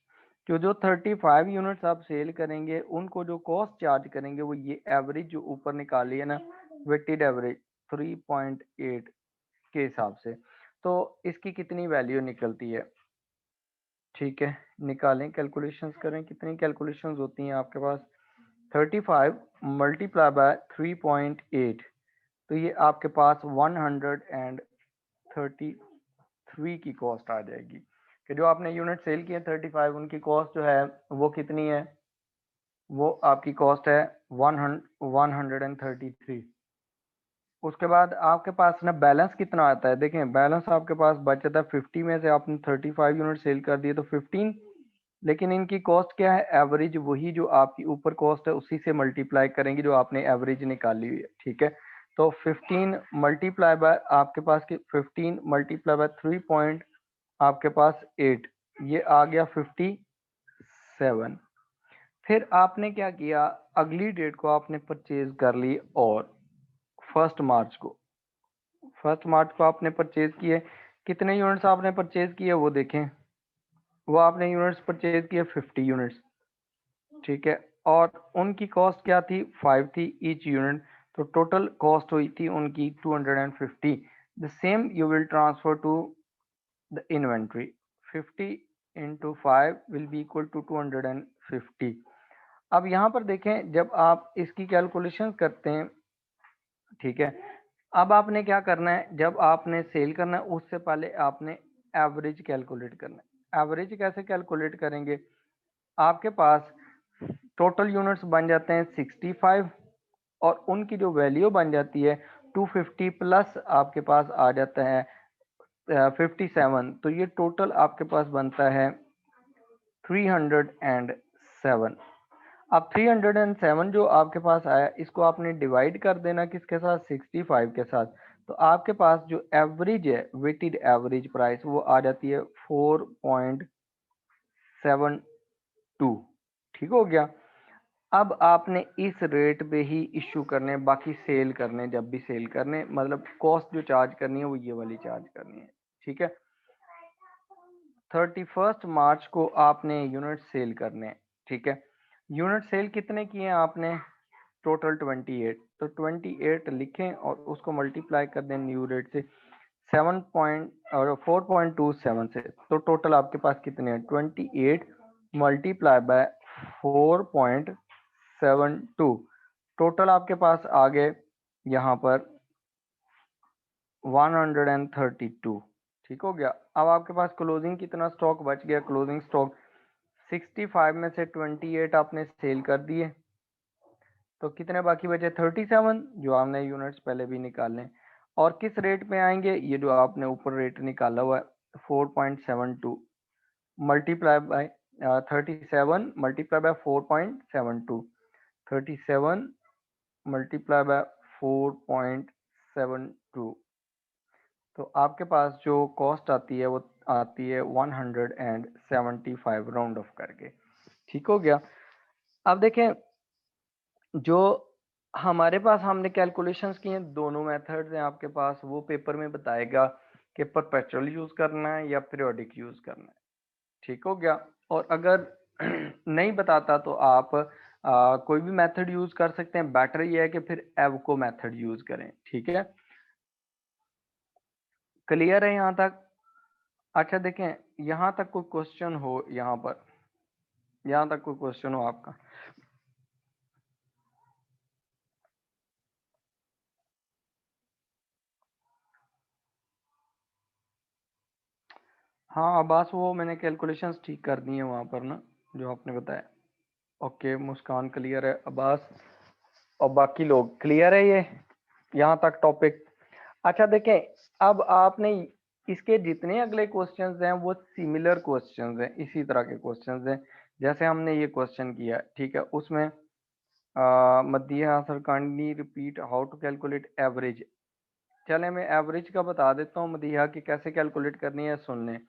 जो 35 यूनिट्स आप सेल करेंगे उनको जो कॉस्ट चार्ज करेंगे वो ये एवरेज जो ऊपर निकाली है ना, वेटेड एवरेज 3.8 के हिसाब से, तो इसकी कितनी वैल्यू निकलती है। ठीक है, निकालें, कैलकुलेशंस करें, कितनी कैलकुलेशंस होती हैं आपके पास, 35 मल्टीप्लाई बाय 3.8, तो ये आपके पास 133 की कॉस्ट आ जाएगी। कि जो आपने यूनिट सेल किए 35, उनकी कॉस्ट जो है वो कितनी है, वो आपकी कॉस्ट है 133। उसके बाद आपके पास ना बैलेंस कितना आता है, देखें बैलेंस आपके पास बच जाता है 50 में से आपने 35 यूनिट सेल कर दिए तो 15, लेकिन इनकी कॉस्ट क्या है, एवरेज वही जो आपकी ऊपर कॉस्ट है उसी से मल्टीप्लाई करेंगे जो आपने एवरेज निकाली हुई है। ठीक है, तो 15 मल्टीप्लाई बाय आपके पास की 15 मल्टीप्लाई बाय 3 पॉइंट आपके पास 8, ये आ गया 57। फिर आपने क्या किया, अगली डेट को आपने परचेज कर ली, और 1 मार्च को, 1 मार्च को आपने परचेज किए, कितने यूनिट्स आपने परचेज किए वो देखें, वो आपने यूनिट्स परचेज किए 50 यूनिट्स, ठीक है, और उनकी कॉस्ट क्या थी 5 थी ईच यूनिट, तो टोटल कॉस्ट हुई थी उनकी 250। The same you will transfer to the inventory, 50 into 5 will be equal to 250। अब यहाँ पर देखें जब आप इसकी कैलकुलेशन करते हैं, ठीक है, अब आपने क्या करना है, जब आपने सेल करना है उससे पहले आपने एवरेज कैलकुलेट करना है। एवरेज कैसे कैलकुलेट करेंगे, आपके पास टोटल यूनिट्स बन जाते हैं 65 और उनकी जो वैल्यू बन जाती है 250 प्लस आपके पास आ जाता है 57, तो ये टोटल आपके पास बनता है 307। अब 307 जो आपके पास आया इसको आपने डिवाइड कर देना किसके साथ, 65 के साथ, तो आपके पास जो एवरेज है वेटेड एवरेज प्राइस वो आ जाती है 4.72। ठीक हो गया। अब आपने इस रेट पे ही इश्यू करने, बाकी सेल करने, जब भी सेल करने मतलब कॉस्ट जो चार्ज करनी है वो ये वाली चार्ज करनी है, ठीक है। 31 मार्च को आपने यूनिट सेल करने हैं, ठीक है। यूनिट सेल कितने किए हैं आपने, टोटल 28, तो 28 लिखें और उसको मल्टीप्लाई कर दें न्यू रेट से 7 पॉइंट और 4.27 से, तो टोटल आपके पास कितने हैं 28 मल्टीप्लाई बाय 4.72, टोटल आपके पास आ गए यहाँ पर 132। ठीक हो गया। अब आपके पास क्लोजिंग कितना स्टॉक बच गया, क्लोजिंग स्टॉक 65 में से 28 आपने सेल कर दिए, तो कितने बाकी बचे 37, जो आपने यूनिट्स पहले भी निकालने, और किस रेट पे आएंगे, ये जो आपने ऊपर रेट निकाला हुआ है 4.72 multiply by 37 multiply bye 4.72, 37 multiply bye 4.72, तो आपके पास जो कॉस्ट आती है वो आती है 175 राउंड ऑफ करके। ठीक हो गया। अब देखें जो हमारे पास हमने कैलकुलेशंस की हैं, दोनों मेथड्स हैं आपके पास, वो पेपर में बताएगा कि परपेचुअल यूज करना है या पीरियोडिक यूज करना है। ठीक हो गया। और अगर नहीं बताता तो आप कोई भी मेथड यूज कर सकते हैं, बेटर ये है कि फिर एवको मेथड यूज करें। ठीक है, क्लियर है यहाँ तक। अच्छा देखें, यहाँ तक कोई क्वेश्चन हो, यहाँ तक कोई क्वेश्चन हो आपका। हाँ अब्बास, वो मैंने कैलकुलेशंस ठीक कर दी हैं वहाँ पर ना, जो आपने बताया। ओके, मुस्कान क्लियर है, अब्बास और बाकी लोग क्लियर है ये यहाँ तक टॉपिक। अच्छा देखें, अब आपने इसके जितने अगले क्वेश्चंस हैं वो सिमिलर क्वेश्चंस हैं, इसी तरह के क्वेश्चंस हैं जैसे हमने ये क्वेश्चन किया, ठीक है। उसमें मध्य answer kindly repeat how to calculate average. चले मैं एवरेज का बता देता हूँ मदिहा की कैसे कैलकुलेट करनी है, सुन लें।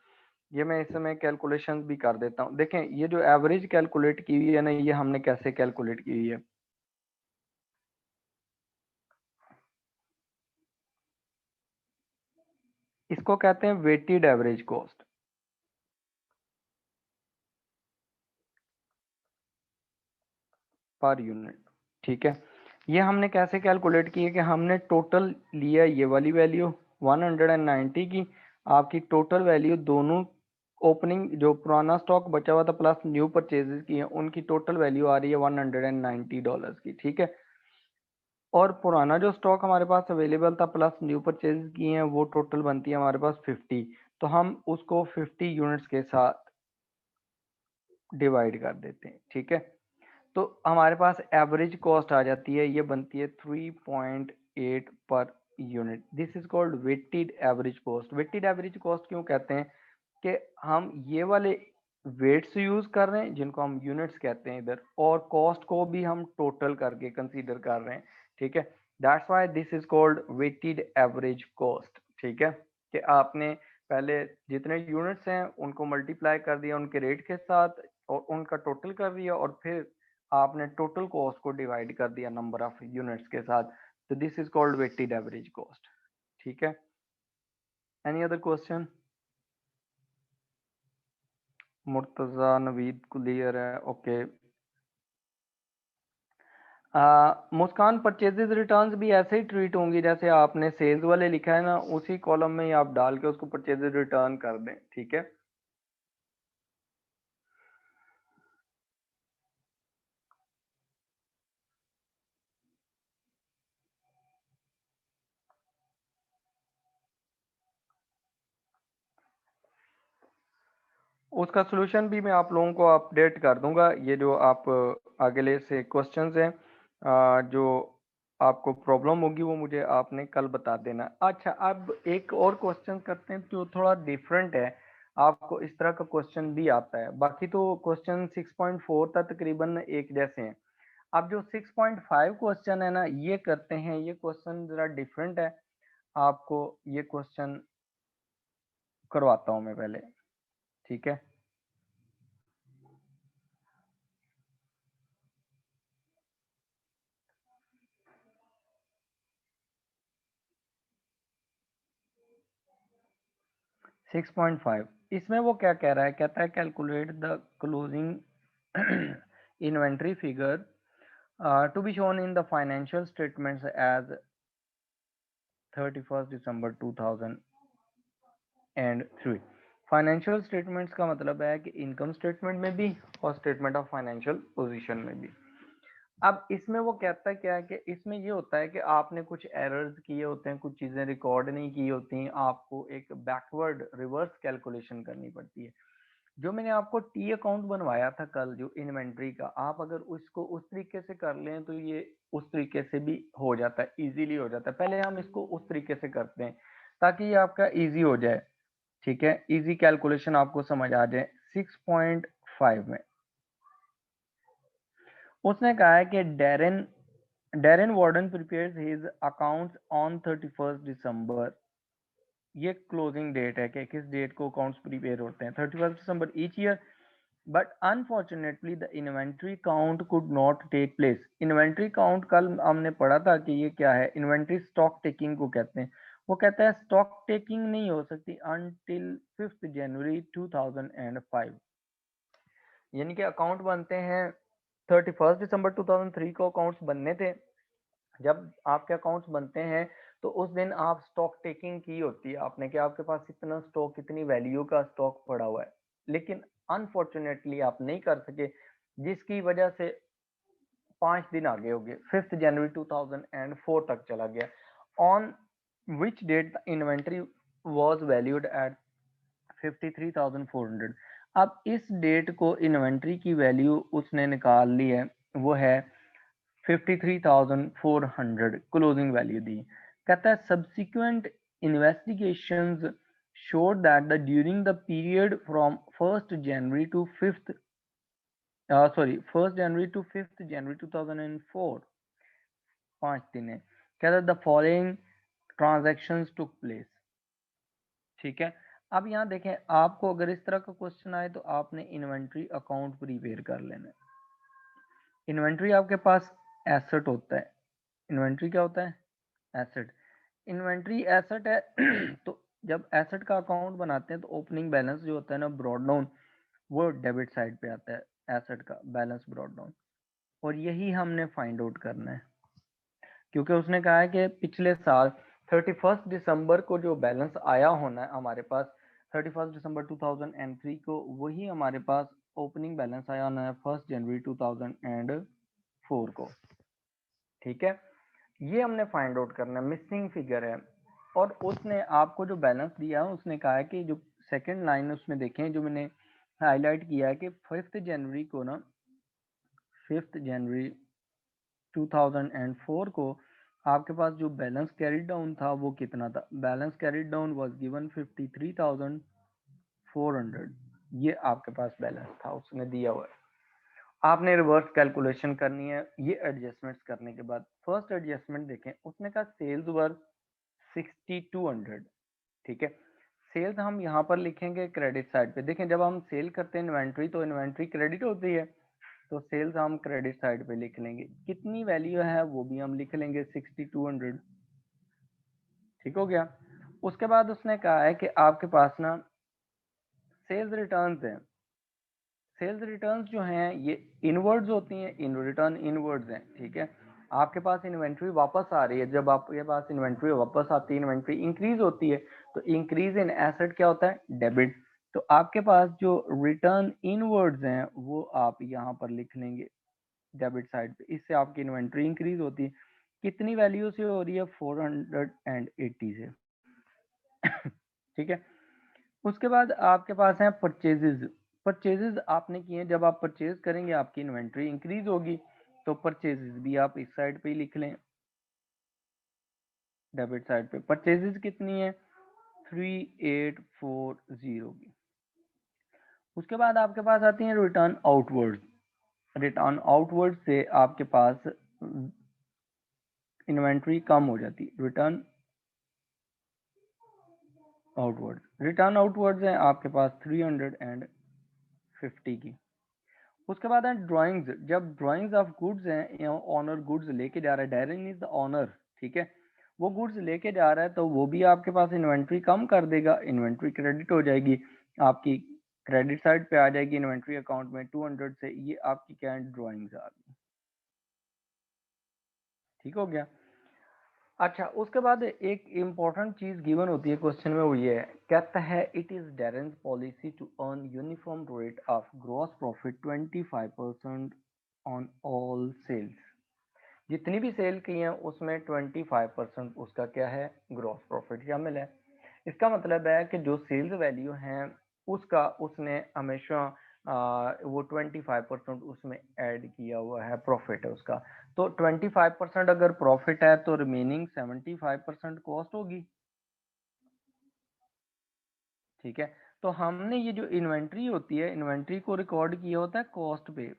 ये मैं इस समय कैलकुलेशन भी कर देता हूँ। देखें ये जो एवरेज कैलकुलेट की हुई है ना, ये हमने कैसे कैलकुलेट की हुई है, इसको कहते हैं weighted average cost. Per unit, ठीक है। ये हमने कैसे कैलकुलेट की है कि हमने टोटल लिया ये वाली वैल्यू 190 की, आपकी टोटल वैल्यू दोनों ओपनिंग जो पुराना स्टॉक बचा हुआ था प्लस न्यू परचेजेस की है, उनकी टोटल वैल्यू आ रही है $190 की, ठीक है। और पुराना जो स्टॉक हमारे पास अवेलेबल था प्लस न्यू परचेज की है वो टोटल बनती है हमारे पास 50, तो हम उसको 50 यूनिट्स के साथ डिवाइड कर देते हैं, ठीक है। तो हमारे पास एवरेज कॉस्ट आ जाती है, ये बनती है 3.8 per unit. This is called weighted average cost. Weighted average cost क्यों कहते हैं कि हम ये वाले वेट्स यूज कर रहे हैं जिनको हम यूनिट्स कहते हैं इधर, और कॉस्ट को भी हम टोटल करके कंसीडर कर रहे हैं, ठीक है। That's why this is called weighted average cost, ठीक है। कि आपने पहले जितने यूनिट्स हैं उनको मल्टीप्लाई कर दिया उनके रेट के साथ और उनका टोटल कर दिया, और फिर आपने टोटल कॉस्ट को डिवाइड कर दिया नंबर ऑफ यूनिट्स के साथ, तो this is called weighted average cost, ठीक है। Any other question? Murtaza Naveed clear है, ओके। मुस्कान, परचेजेस रिटर्न्स भी ऐसे ही ट्रीट होंगी जैसे आपने सेल्स वाले लिखा है ना, उसी कॉलम में ही आप डाल के उसको परचेजेस रिटर्न कर दें, ठीक है। उसका सलूशन भी मैं आप लोगों को अपडेट कर दूंगा। ये जो आप अगले से क्वेश्चंस हैं, जो आपको प्रॉब्लम होगी वो मुझे आपने कल बता देना। अच्छा, अब एक और क्वेश्चन करते हैं जो थोड़ा डिफरेंट है। आपको इस तरह का क्वेश्चन भी आता है, बाकी तो क्वेश्चन 6.4 तक तकरीबन एक जैसे हैं। अब जो 6.5 क्वेश्चन है ना, ये करते हैं, ये क्वेश्चन जरा डिफरेंट है। आपको ये क्वेश्चन करवाता हूँ मैं पहले, ठीक है। 6.5 इसमें वो क्या कह रहा है, कहता है calculate the closing inventory figure to be shown in the financial statements as 31 December 2003। Financial statements का मतलब है कि इनकम स्टेटमेंट में भी और स्टेटमेंट ऑफ फाइनेंशियल पोजीशन में भी। अब इसमें वो कहता है क्या है कि इसमें ये होता है कि आपने कुछ एरर्स किए होते हैं, कुछ चीजें रिकॉर्ड नहीं की होती, आपको एक बैकवर्ड रिवर्स कैलकुलेशन करनी पड़ती है। जो मैंने आपको टी अकाउंट बनवाया था कल, जो इन्वेंट्री का, आप अगर उसको उस तरीके से कर लें तो ये उस तरीके से भी हो जाता है, इजीली हो जाता है। पहले हम इसको उस तरीके से करते हैं ताकि ये आपका इजी हो जाए, ठीक है, इजी कैलकुलेशन आपको समझ आ जाए। 6.5 में उसने कहा है कि Darren warden prepares his accounts on 31 दिसंबर। ये क्लोजिंग डेट है कि किस डेट को अकाउंट्स प्रिपेयर होते हैं, 31 दिसंबर each year. But unfortunately the inventory count could not take place. Inventory count कल हमने पढ़ा था कि ये क्या है, इन्वेंट्री स्टॉक टेकिंग को कहते हैं। वो कहता है स्टॉक टेकिंग नहीं हो सकती अनटिल 5 जनवरी 2005। यानी कि अकाउंट बनते हैं 31 दिसंबर 2003 को अकाउंट्स बनने थे। जब आपके अकाउंट्स बनते हैं तो उस दिन आप स्टॉक टेकिंग की होती है आपने, कि आपके पास इतना स्टॉक, इतनी वैल्यू का स्टॉक पड़ा हुआ है, लेकिन अनफॉर्चुनेटली आप नहीं कर सके, जिसकी वजह से 5 दिन आगे हो गए, 5 जनवरी 2004 तक चला गया। On which date the inventory was valued at 53,400। अब इस डेट को इन्वेंट्री की वैल्यू उसने निकाल ली है, वो है 53,400 क्लोजिंग वैल्यू दी। कहता है subsequent investigations showed that the during the period from 1st January to 5th sorry 1st January to 5th January 2004, 5 दिन है। कहता है the following transactions took place, ठीक है। अब यहाँ देखें, आपको अगर इस तरह का क्वेश्चन आए तो आपने इन्वेंट्री अकाउंट प्रिपेयर कर लेना है। इन्वेंट्री आपके पास एसेट होता है। इन्वेंट्री क्या होता है? एसेट। इन्वेंट्री एसेट है तो जब एसेट का अकाउंट बनाते हैं तो ओपनिंग बैलेंस जो होता है ना, ब्रॉड डाउन, वो डेबिट साइड पे आता है एसेट का बैलेंस ब्रॉड डाउन। और यही हमने फाइंड आउट करना है, क्योंकि उसने कहा है कि पिछले साल 31 दिसंबर को जो बैलेंस आया होना है हमारे पास, 31 दिसंबर 2003 को, वही हमारे पास ओपनिंग बैलेंस आया होना है 1 जनवरी 2004 को, ठीक है। ये हमने फाइंड आउट करना है, मिसिंग फिगर है। और उसने आपको जो बैलेंस दिया है, उसने कहा है कि जो सेकंड लाइन उसमें देखें, जो मैंने हाईलाइट किया है कि 5 जनवरी को ना, 5 जनवरी 2004 को आपके पास जो बैलेंस कैरी डाउन था वो कितना था? Balance carry down was given 53,400। ये आपके पास बैलेंस था, उसने दिया हुआ है। आपने रिवर्स कैलकुलेशन करनी है ये एडजस्टमेंट्स करने के बाद। फर्स्ट एडजस्टमेंट देखें, उसने कहा सेल्स वर 6200, ठीक है। सेल्स हम यहाँ पर लिखेंगे क्रेडिट साइड पे। देखें, जब हम सेल करते हैं इन्वेंट्री तो इन्वेंट्री क्रेडिट होती है, तो सेल्स हम क्रेडिट साइड पे लिख लेंगे। कितनी वैल्यू है वो भी हम लिख लेंगे 6200, ठीक हो गया। उसके बाद उसने कहा है कि आपके पास ना सेल्स रिटर्न्स हैं, सेल्स रिटर्न्स जो हैं ये इनवर्ड्स होती हैं, इन रिटर्न इनवर्ड्स हैं, ठीक है। आपके पास इन्वेंट्री वापस आ रही है, जब आपके पास इन्वेंट्री वापस आती है, इन्वेंट्री इंक्रीज होती है, तो इंक्रीज इन एसेट क्या होता है, डेबिट। तो आपके पास जो रिटर्न इनवर्ड्स हैं वो आप यहाँ पर लिख लेंगे डेबिट साइड पे, इससे आपकी इन्वेंट्री इंक्रीज होती है। कितनी वैल्यू से हो रही है, 480 से, ठीक है। उसके बाद आपके पास है परचेजेज। परचेजेज आपने किए, जब आप परचेज करेंगे आपकी इन्वेंट्री इंक्रीज होगी, तो परचेजेज भी आप इस साइड पे ही लिख लें, डेबिट साइड पे। परचेजेज कितनी है, 3840 की। उसके बाद आपके पास आती है रिटर्न आउटवर्ड। रिटर्न आउटवर्ड से आपके पास इन्वेंट्री कम हो जाती है, रिटर्न आउटवर्ड। रिटर्न आउटवर्ड है आपके पास 350 की। उसके बाद है ड्राइंग्स। जब ड्राइंग्स ऑफ गुड्स हैं, ऑनर गुड्स लेके जा रहा है, डायरेक्ट इज द ऑनर, ठीक है, वो गुड्स लेके जा रहा है, तो वो भी आपके पास इन्वेंट्री कम कर देगा, इन्वेंट्री क्रेडिट हो जाएगी, आपकी क्रेडिट साइड पे आ जाएगी इन्वेंट्री अकाउंट में 200 से। ये आपकी क्या है, ड्राइंग्स आ गई, ठीक हो गया। अच्छा, उसके बाद एक इम्पॉर्टेंट चीज गिवन होती है क्वेश्चन में, वो ये है, कहता है it is Darren's policy to earn uniform rate of gross profit 25% on all sales. जितनी भी सेल की हैं उसमें 25% उसका क्या है, ग्रॉस प्रॉफिट शामिल है। इसका मतलब है कि जो सेल्स वैल्यू है उसका उसने हमेशा वो 25% उसमें ऐड किया हुआ है, प्रॉफिट है उसका। तो 25% अगर प्रॉफिट है तो रिमेनिंग 75% कॉस्ट होगी, ठीक है। तो हमने ये जो इन्वेंट्री होती है, इन्वेंट्री को रिकॉर्ड किया होता है कॉस्ट पे,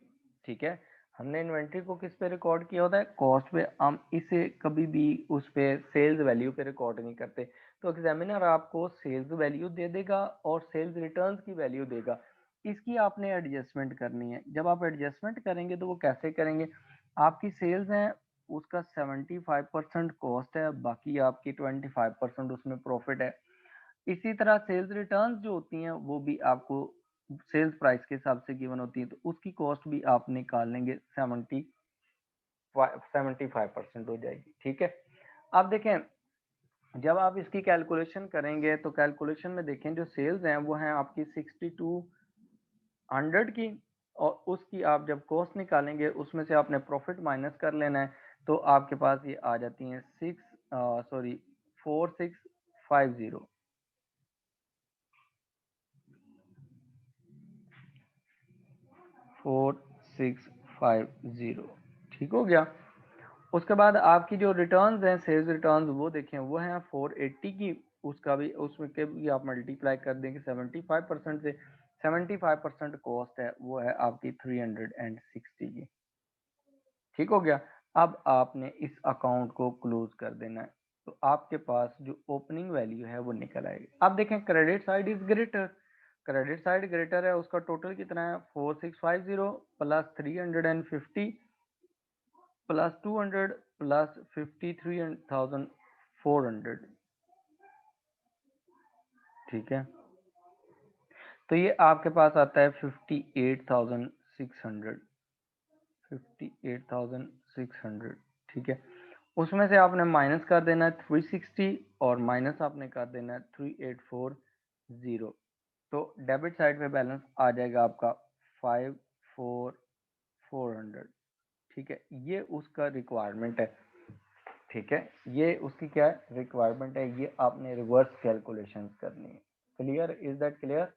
ठीक है। हमने इन्वेंट्री को किस पे रिकॉर्ड किया होता है, कॉस्ट पे। हम इसे कभी भी उस पे सेल्स वैल्यू पे रिकॉर्ड नहीं करते। तो एग्जामिनर आपको सेल्स वैल्यू दे देगा और सेल्स रिटर्न्स की वैल्यू देगा, इसकी आपने एडजस्टमेंट करनी है। जब आप एडजस्टमेंट करेंगे तो वो कैसे करेंगे, आपकी सेल्स है उसका 75% कॉस्ट है, बाकी आपकी 25% उसमें प्रॉफिट है। इसी तरह सेल्स रिटर्न्स जो होती हैं वो भी आपको सेल्स प्राइस के हिसाब से गिवन होती है, तो उसकी कॉस्ट भी आप निकाल लेंगे, 75% हो जाएगी, ठीक है। अब देखें, जब आप इसकी कैलकुलेशन करेंगे तो कैलकुलेशन में देखें जो सेल्स हैं वो हैं आपकी 6200 की, और उसकी आप जब कॉस्ट निकालेंगे उसमें से आपने प्रॉफिट माइनस कर लेना है, तो आपके पास ये आ जाती हैं 4650, 4650, ठीक हो गया। उसके बाद आपकी जो रिटर्न्स हैं, सेल्स रिटर्न्स, वो देखें वो हैं 480 की, उसका भी उसमें के भी आप मल्टीप्लाई कर देंगे 75% से। 75% कॉस्ट है वो है आपकी 360 की, ठीक हो गया। अब आपने इस अकाउंट को क्लोज कर देना है, तो आपके पास जो ओपनिंग वैल्यू है वो निकल आएगी। अब देखें credit side is greater, credit side greater है, उसका टोटल कितना है, 4650 प्लस 350 प्लस 200 प्लस 53,400, ठीक है। तो ये आपके पास आता है 58,600, 58,600, ठीक है। उसमें से आपने माइनस कर देना है 360 और माइनस आपने कर देना है 3840, तो डेबिट साइड पे बैलेंस आ जाएगा आपका 54,400, ठीक है। ये उसका रिक्वायरमेंट है, ठीक है, ये उसकी क्या है, रिक्वायरमेंट है। ये आपने रिवर्स कैलकुलेशन करनी है। Clear, is that clear?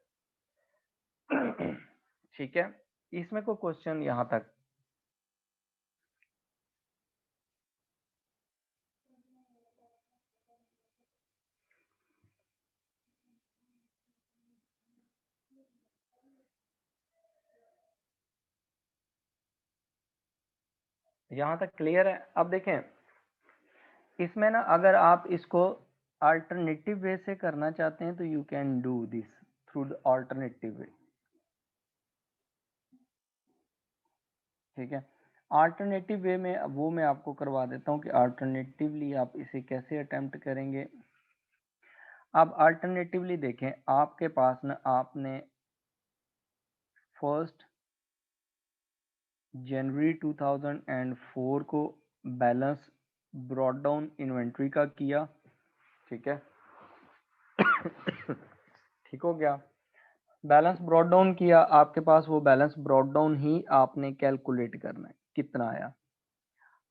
ठीक है, इसमें कोई क्वेश्चन यहाँ तक? यहाँ तक क्लियर है? अब देखें, इसमें ना अगर आप इसको अल्टरनेटिव वे से करना चाहते हैं तो you can do this through the alternative वे, ठीक है। अल्टरनेटिव वे में वो मैं आपको करवा देता हूँ कि अल्टरनेटिवली आप इसे कैसे अटेम्प्ट करेंगे। अब अल्टरनेटिवली देखें, आपके पास ना आपने फर्स्ट जनवरी 2004 को बैलेंस ब्रॉट डाउन इन्वेंट्री का किया, ठीक है। ठीक हो गया, बैलेंस ब्रॉट डाउन किया, आपके पास वो बैलेंस ब्रॉट डाउन ही आपने कैलकुलेट करना है कितना आया।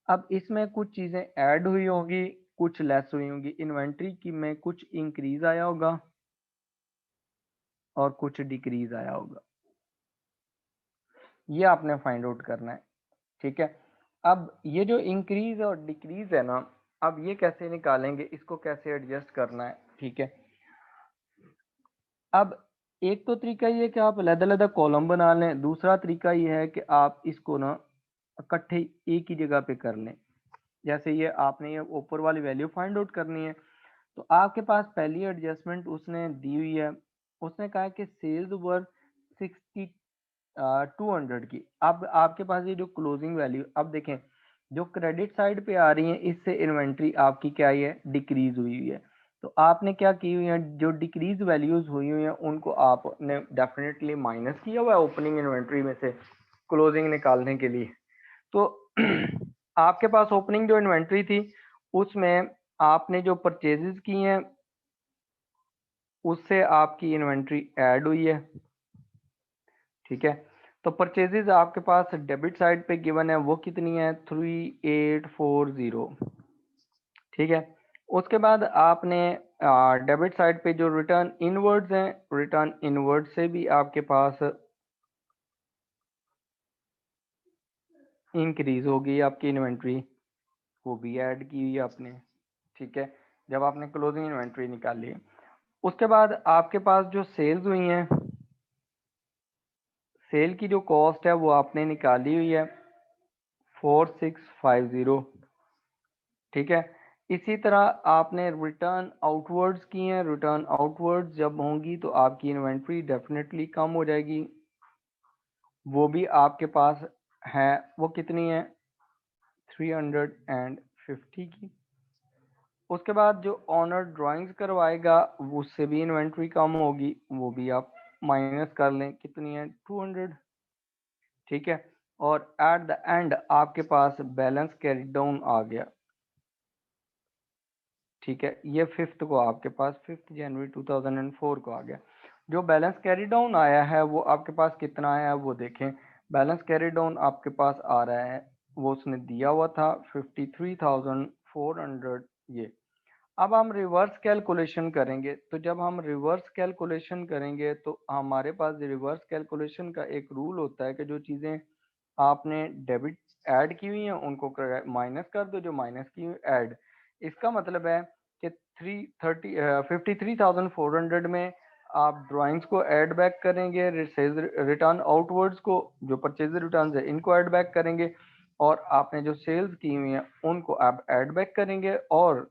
अब इसमें कुछ चीजें ऐड हुई होगी, कुछ लेस हुई होंगी। इन्वेंट्री की में कुछ इंक्रीज आया होगा और कुछ डिक्रीज आया होगा, ये आपने फाइंड आउट करना है, ठीक है। अब ये जो इंक्रीज और डिक्रीज है ना, अब ये कैसे निकालेंगे, इसको कैसे एडजस्ट करना है, ठीक है। अब एक तो तरीका ये है कि आप अलग-अलग कॉलम बना लें, दूसरा तरीका ये है कि आप इसको ना इकट्ठे एक ही जगह पे कर लें। जैसे ये आपने ये ऊपर वाली वैल्यू फाइंड आउट करनी है, तो आपके पास पहली एडजस्टमेंट उसने दी हुई है, उसने कहा कि सेल्स वर 60 200 की। अब आपके पास ये जो क्लोजिंग वैल्यू, अब देखें जो क्रेडिट साइड पे आ रही है, इससे इन्वेंट्री आपकी क्या है, डिक्रीज हुई हुई है। तो आपने क्या की हुई है, जो डिक्रीज वैल्यूज हुई हुई है उनको आपने डेफिनेटली माइनस किया हुआ है ओपनिंग इन्वेंट्री में से क्लोजिंग निकालने के लिए। तो आपके पास ओपनिंग जो इन्वेंट्री थी उसमें आपने जो परचेजेस की हैं उससे आपकी इन्वेंट्री ऐड हुई है, ठीक है। तो परचेजेस आपके पास डेबिट साइड पे गिवन है, वो कितनी है, 3840, ठीक है। उसके बाद आपने डेबिट साइड पे जो रिटर्न इनवर्ड्स हैं, रिटर्न इनवर्ड से भी आपके पास इंक्रीज हो गई आपकी इन्वेंट्री, वो भी ऐड की हुई आपने, ठीक है, जब आपने क्लोजिंग इन्वेंट्री निकाली है। उसके बाद आपके पास जो सेल्स हुई हैं, सेल की जो कॉस्ट है वो आपने निकाली हुई है 4650, ठीक है। इसी तरह आपने रिटर्न आउटवर्ड्स की हैं, रिटर्न आउटवर्ड्स जब होंगी तो आपकी इन्वेंट्री डेफिनेटली कम हो जाएगी, वो भी आपके पास है, वो कितनी है 350 की। उसके बाद जो ऑनर ड्राइंग्स करवाएगा उससे भी इन्वेंट्री कम होगी, वो भी आप माइनस कर लें, कितनी है 200, ठीक है। और एट द एंड आपके पास बैलेंस कैरी डाउन आ गया, ठीक है। ये फिफ्थ को आपके पास 5 जनवरी 2004 को आ गया। जो बैलेंस कैरी डाउन आया है वो आपके पास कितना आया है वो देखें। बैलेंस कैरी डाउन आपके पास आ रहा है, वो उसने दिया हुआ था 53,400 ये। अब हम रिवर्स कैलकुलेशन करेंगे, तो जब हम रिवर्स कैलकुलेशन करेंगे तो हमारे पास रिवर्स कैलकुलेशन का एक रूल होता है कि जो चीज़ें आपने डेबिट ऐड की हुई हैं उनको माइनस कर दो, जो माइनस की हुई ऐड। इसका मतलब है कि 53,400 में आप ड्राइंग्स को ऐड बैक करेंगे, रिटर्न आउटवर्ड्स को जो परचेज रिटर्न है इनको ऐड बैक करेंगे, और आपने जो सेल्स की हुई हैं उनको आप ऐड बैक करेंगे, और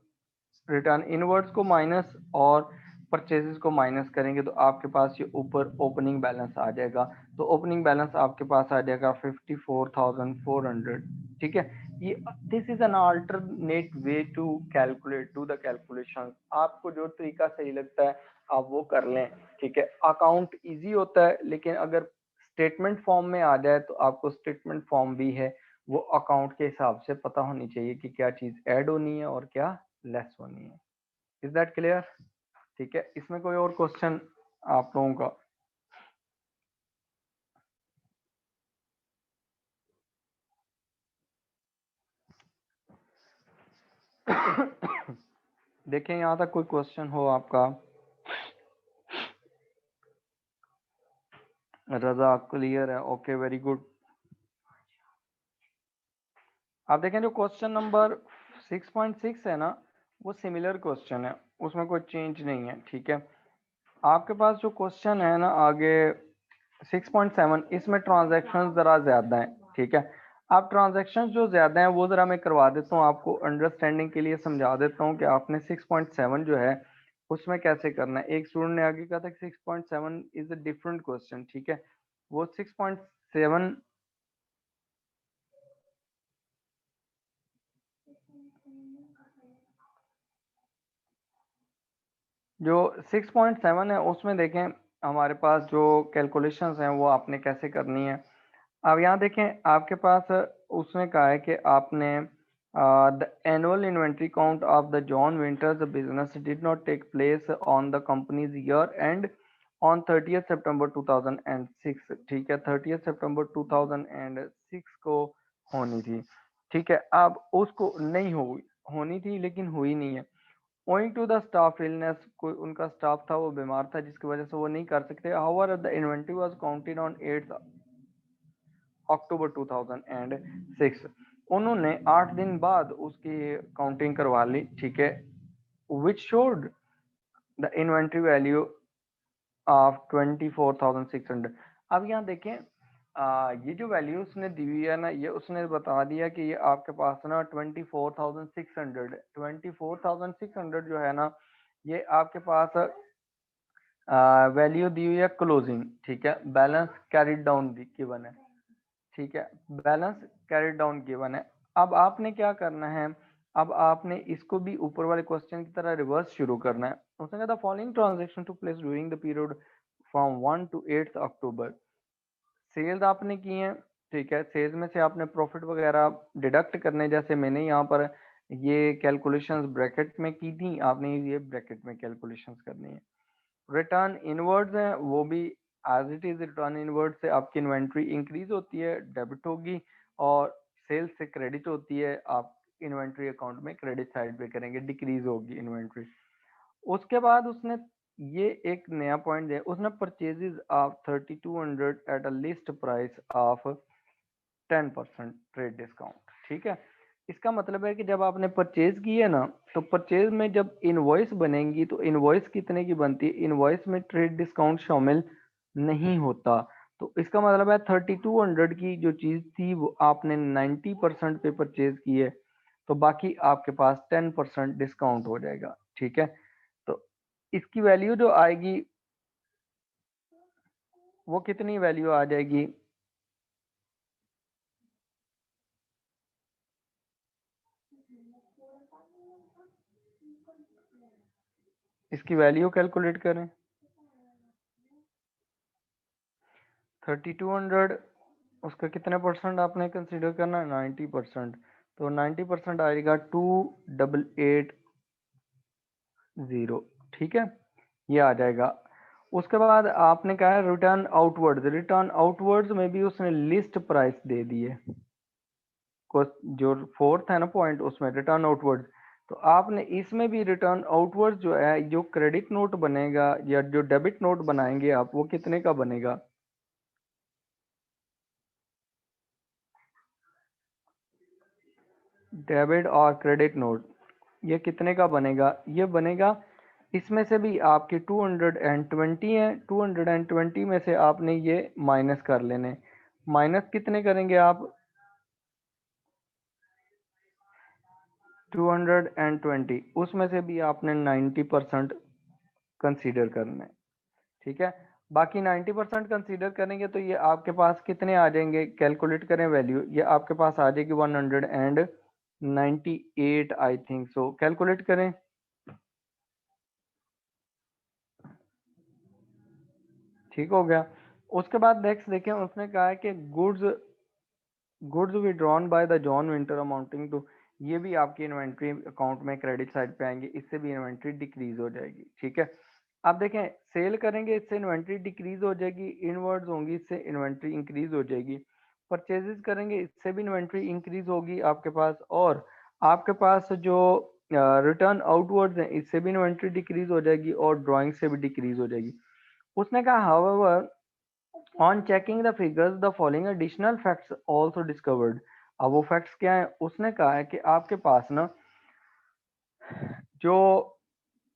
रिटर्न इनवर्ड्स को माइनस और परचेजेस को माइनस करेंगे, तो आपके पास ये ऊपर ओपनिंग बैलेंस आ जाएगा। तो ओपनिंग बैलेंस आपके पास आ जाएगा 54,400, ठीक है। ये this is an alternate way to calculate do the calculation. आपको जो तरीका सही लगता है आप वो कर लें, ठीक है। अकाउंट इजी होता है, लेकिन अगर स्टेटमेंट फॉर्म में आ जाए तो आपको स्टेटमेंट फॉर्म भी है वो अकाउंट के हिसाब से पता होनी चाहिए कि क्या चीज ऐड होनी है और क्या लेस होनी है। इज दैट क्लियर, ठीक है। इसमें कोई और क्वेश्चन आप लोगों का? देखें यहाँ तक कोई क्वेश्चन हो आपका? रजा क्लियर है, ओके वेरी गुड। आप देखें जो क्वेश्चन नंबर 6.6 है ना, वो सिमिलर क्वेश्चन है, उसमें कोई चेंज नहीं है, ठीक है। आपके पास जो क्वेश्चन है ना आगे 6.7, इसमें ट्रांजैक्शन जरा ज्यादा है, ठीक है। आप ट्रांजैक्शन जो ज्यादा है वो जरा मैं करवा देता हूँ आपको, अंडरस्टैंडिंग के लिए समझा देता हूँ कि आपने 6.7 जो है उसमें कैसे करना है। एक स्टूडेंट ने आगे कहा था कि 6.7 इज अ डिफरेंट क्वेश्चन, ठीक है। वो 6.7 जो 6.7 है उसमें देखें हमारे पास जो कैलकुलेशंस हैं वो आपने कैसे करनी है। अब यहाँ देखें आपके पास उसने कहा है कि आपने the annual inventory count of the John Winters business did not take place on the company's year end on 30th September 2006। ठीक है, 30th सितंबर 2006 को होनी थी। ठीक है, अब उसको नहीं होनी थी लेकिन हुई नहीं है। Owing to the staff illness, कोई उनका स्टाफ था वो बीमार था जिसकी वजह से वो नहीं कर सकते। However the inventory was counted on 8 अक्टूबर 2006। उन्होंने 8 दिन बाद उसकी काउंटिंग करवा ली। ठीक है, विच showed the inventory value of 24,600। अब यहाँ देखें ये जो वैल्यू उसने दी हुई है ना, ये उसने बता दिया कि ये आपके पास ना 24,600, 24,600 जो है ना, ये आपके पास वैल्यू दी हुई है क्लोजिंग। ठीक है, बैलेंस कैरिड डाउन गिवन है। ठीक है, बैलेंस कैरिड डाउन गिवन है। अब आपने क्या करना है, अब आपने इसको भी ऊपर वाले क्वेश्चन की तरह रिवर्स शुरू करना है। उसने कहा था following transaction to place during the period from 1 to 8 October. Sales आपने की हैं। ठीक है, सेल्स में से आपने प्रॉफिट वगैरह डिडक्ट करने, जैसे मैंने यहाँ पर ये कैलकुलेशंस ब्रैकेट में की थी, आपने ये ब्रैकेट में कैलकुलेशंस करनी है। रिटर्न इनवर्ड्स है, वो भी as it is return inward से आपकी इन्वेंट्री इंक्रीज होती है, डेबिट होगी, और सेल्स से क्रेडिट होती है, आप इन्वेंट्री अकाउंट में क्रेडिट साइड पे करेंगे, डिक्रीज होगी इन्वेंट्री। उसके बाद उसने ये एक नया पॉइंट दिया, उसने purchases of 3200 at a list price of 10% trade discount. ठीक है, इसका मतलब है कि जब आपने परचेज की है ना, तो परचेज में जब इनवॉइस बनेंगी तो इनवॉइस कितने की बनती है, इनवॉइस में ट्रेड डिस्काउंट शामिल नहीं होता। तो इसका मतलब है 3200 की जो चीज थी वो आपने 90% पे परचेज की है, तो बाकी आपके पास 10% डिस्काउंट हो जाएगा। ठीक है, तो इसकी वैल्यू जो आएगी वो कितनी वैल्यू आ जाएगी, इसकी वैल्यू कैलकुलेट करें। 3200 उसका कितने परसेंट आपने कंसीडर करना है, 90%। तो 90% आएगा 2880। ठीक है, ये आ जाएगा। उसके बाद आपने कहा है रिटर्न आउटवर्ड्स, रिटर्न आउटवर्ड्स में भी उसने लिस्ट प्राइस दे दी है। जो फोर्थ है ना पॉइंट, उसमें रिटर्न आउटवर्ड्स, तो आपने इसमें भी रिटर्न आउटवर्ड्स जो है, जो क्रेडिट नोट बनेगा या जो डेबिट नोट बनाएंगे आप, वो कितने का बनेगा, डेबिट और क्रेडिट नोट, ये कितने का बनेगा, ये बनेगा इसमें से भी आपके 220 है, 220 में से आपने ये माइनस कर लेने। माइनस कितने करेंगे आप, 220, उसमें से भी आपने 90% कंसीडर करना है। ठीक है, बाकी 90% कंसीडर करेंगे तो ये आपके पास कितने आ जाएंगे, कैलकुलेट करें वैल्यू, ये आपके पास आ जाएगी 198 आई थिंक सो। कैलकुलेट करें, ठीक हो गया। उसके बाद नेक्स्ट देखें, उसने कहा है कि goods withdrawn by the John Winter amounting to, ये भी आपकी इन्वेंट्री अकाउंट में क्रेडिट साइड पे आएंगे, इससे भी इन्वेंट्री डिक्रीज हो जाएगी। ठीक है, आप देखें सेल करेंगे इससे इन्वेंट्री डिक्रीज हो जाएगी, इनवर्ड्स होंगी इससे इन्वेंट्री इंक्रीज हो जाएगी, परचेजेस करेंगे इससे भी इन्वेंट्री इंक्रीज होगी आपके पास, और आपके पास जो रिटर्न आउटवर्ड्स है इससे भी इन्वेंट्री डिक्रीज हो जाएगी, और ड्राइंग से भी डिक्रीज हो जाएगी। उसने कहा however on checking the figures the following additional facts also discovered. अब वो फैक्ट्स क्या है, उसने कहा है कि आपके पास ना जो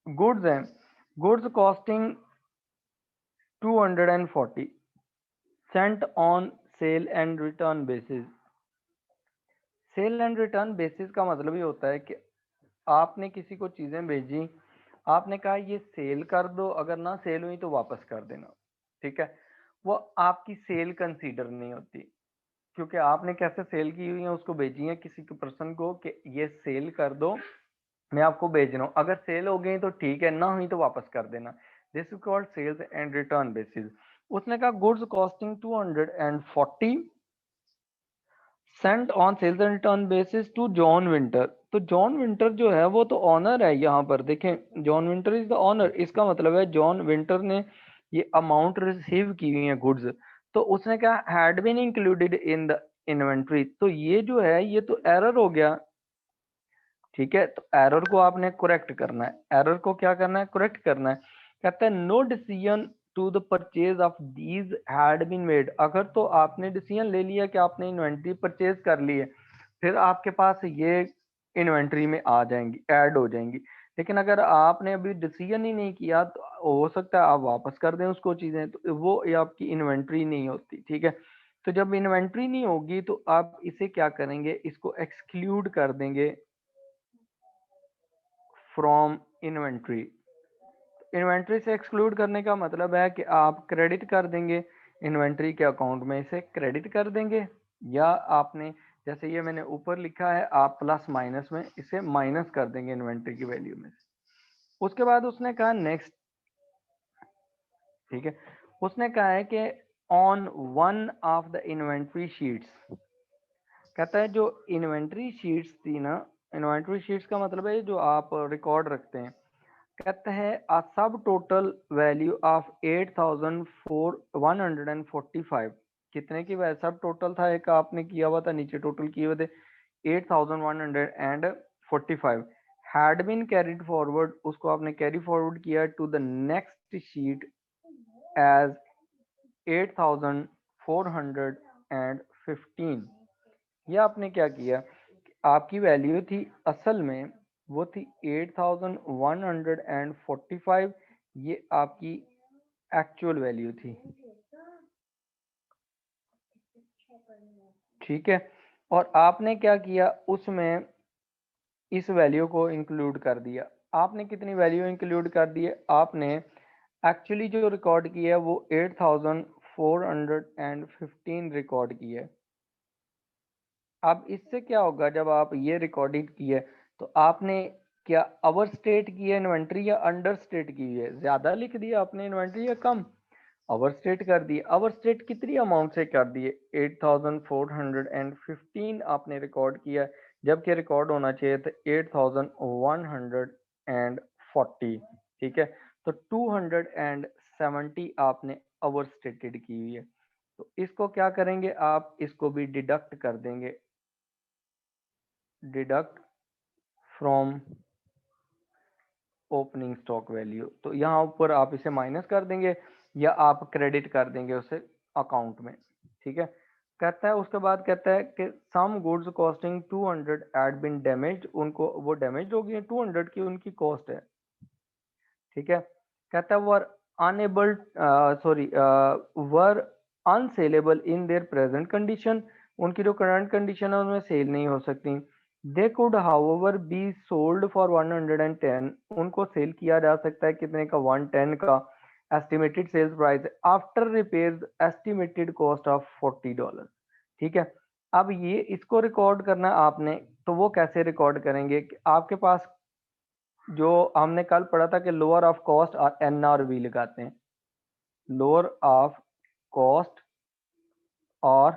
गुड्स हैं, goods costing 240 sent on sale and return basis. Sale and return basis का मतलब ये होता है कि आपने किसी को चीजें भेजी, आपने कहा ये सेल कर दो, अगर ना सेल हुई तो वापस कर देना। ठीक है, वो आपकी सेल कंसीडर नहीं होती, क्योंकि आपने कैसे सेल की हुई है, उसको भेजी है किसी के पर्सन को कि ये सेल कर दो, मैं आपको भेज रहा हूँ, अगर सेल हो गई तो ठीक है, ना हुई तो वापस कर देना। This is called sales and return basis. उसने कहा goods costing 240 sent on sales and return basis to John Winter. तो जॉन विंटर जो है वो तो ऑनर है, यहाँ पर देखें John Winter is the owner, इसका मतलब है जॉन विंटर ने ये अमाउंट रिसीव की हुई है गुड्स, तो उसने कहा had been included in the inventory, तो ये जो है ये तो एरर हो गया। ठीक है, तो एरर को आपने करेक्ट करना है, एरर को क्या करना है, करेक्ट करना है। कहता है no decision to the purchase of these had been made, अगर तो आपने डिसीजन ले लिया कि आपने इन्वेंट्री परचेज कर ली है, फिर आपके पास ये इन्वेंट्री में आ जाएंगी, ऐड हो जाएंगी। लेकिन अगर आपने अभी डिसीजन ही नहीं किया तो हो सकता है आप वापस कर दें उसको चीजें, तो वो ये आपकी इन्वेंट्री नहीं होती। ठीक है, तो जब इन्वेंट्री नहीं होगी तो आप इसे क्या करेंगे, इसको एक्सक्लूड कर देंगे फ्रॉम इन्वेंट्री। इन्वेंट्री से एक्सक्लूड करने का मतलब है कि आप क्रेडिट कर देंगे इन्वेंट्री के अकाउंट में, इसे क्रेडिट कर देंगे, या आपने जैसे ये मैंने ऊपर लिखा है आप प्लस माइनस में इसे माइनस कर देंगे इन्वेंट्री की वैल्यू में। उसके बाद उसने कहा नेक्स्ट, ठीक है, उसने कहा है कि on one of the inventory sheets, कहता है जो इन्वेंट्री शीट्स थी ना, इन्वेंट्री शीट्स का मतलब है जो आप रिकॉर्ड रखते हैं, कहता है अ सब टोटल वैल्यू ऑफ 8145, कितने की वैल्यू सब टोटल था, एक आपने किया हुआ था नीचे टोटल किए हुए थे 8145 हैड बीन कैरिड फॉरवर्ड, उसको आपने कैरी फॉरवर्ड किया to the next sheet as 8415। ये आपने क्या किया, आपकी वैल्यू थी असल में वो थी 8145, ये आपकी एक्चुअल वैल्यू थी। ठीक है, और आपने क्या किया उसमें इस वैल्यू को इंक्लूड कर दिया। आपने कितनी वैल्यू इंक्लूड कर दी है, आपने एक्चुअली जो रिकॉर्ड किया है वो 8415 रिकॉर्ड किया है। अब इससे क्या होगा, जब आप ये रिकॉर्डिंग की है तो आपने क्या ओवर स्टेट की है इन्वेंट्री या अंडर स्टेट की है, ज्यादा लिख दिया आपने इन्वेंट्री या कम, ओवर स्टेट कर दिए। ओवर स्टेट कितनी अमाउंट से कर दिए, 8415 आपने रिकॉर्ड किया, जबकि रिकॉर्ड होना चाहिए था 8140। ठीक है, तो 270 आपने ओवर स्टेटेड की हुई है, तो इसको क्या करेंगे आप, इसको भी डिडक्ट कर देंगे, deduct from opening stock value, तो यहाँ ऊपर आप इसे माइनस कर देंगे या आप क्रेडिट कर देंगे उसे अकाउंट में। ठीक है, कहता है उसके बाद कहता है कि some goods costing 200 had been damaged, उनको वो डैमेज हो गई है, 200 की उनकी कॉस्ट है। ठीक है, कहता है were unable sorry were unsaleable in their present condition, उनकी जो करंट कंडीशन है उनमें सेल नहीं हो सकती। They could however be sold for 110, उनको सेल किया जा सकता है कितने का, 110 का estimated sales price after repairs estimated cost of $40। ठीक है, अब ये इसको रिकॉर्ड करना आपने, तो वो कैसे रिकॉर्ड करेंगे कि आपके पास जो हमने कल पढ़ा था कि लोअर ऑफ कॉस्ट और NRV लगाते हैं, लोअर ऑफ कॉस्ट और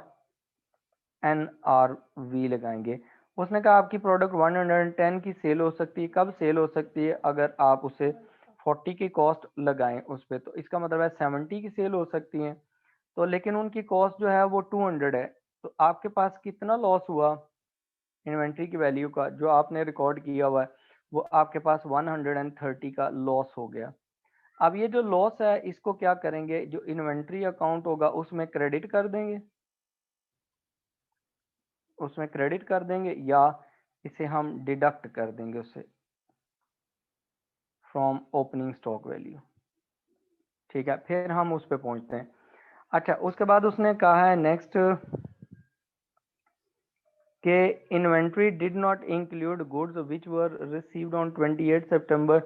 NRV लगाएंगे। उसने कहा आपकी प्रोडक्ट 110 की सेल हो सकती है, कब सेल हो सकती है, अगर आप उसे 40 की कॉस्ट लगाएं उस पर, तो इसका मतलब है 70 की सेल हो सकती है, तो लेकिन उनकी कॉस्ट जो है वो 200 है, तो आपके पास कितना लॉस हुआ इन्वेंट्री की वैल्यू का, जो आपने रिकॉर्ड किया हुआ है वो आपके पास 130 का लॉस हो गया। अब ये जो लॉस है इसको क्या करेंगे, जो इन्वेंट्री अकाउंट होगा उसमें क्रेडिट कर देंगे, उसमें क्रेडिट कर देंगे, या इसे हम डिडक्ट कर देंगे उससे फ्रॉम ओपनिंग स्टॉक वैल्यू। ठीक है, फिर हम उस पर पहुंचते हैं। अच्छा, उसके बाद उसने कहा है नेक्स्ट के inventory did not include goods which were received on 28 सितंबर,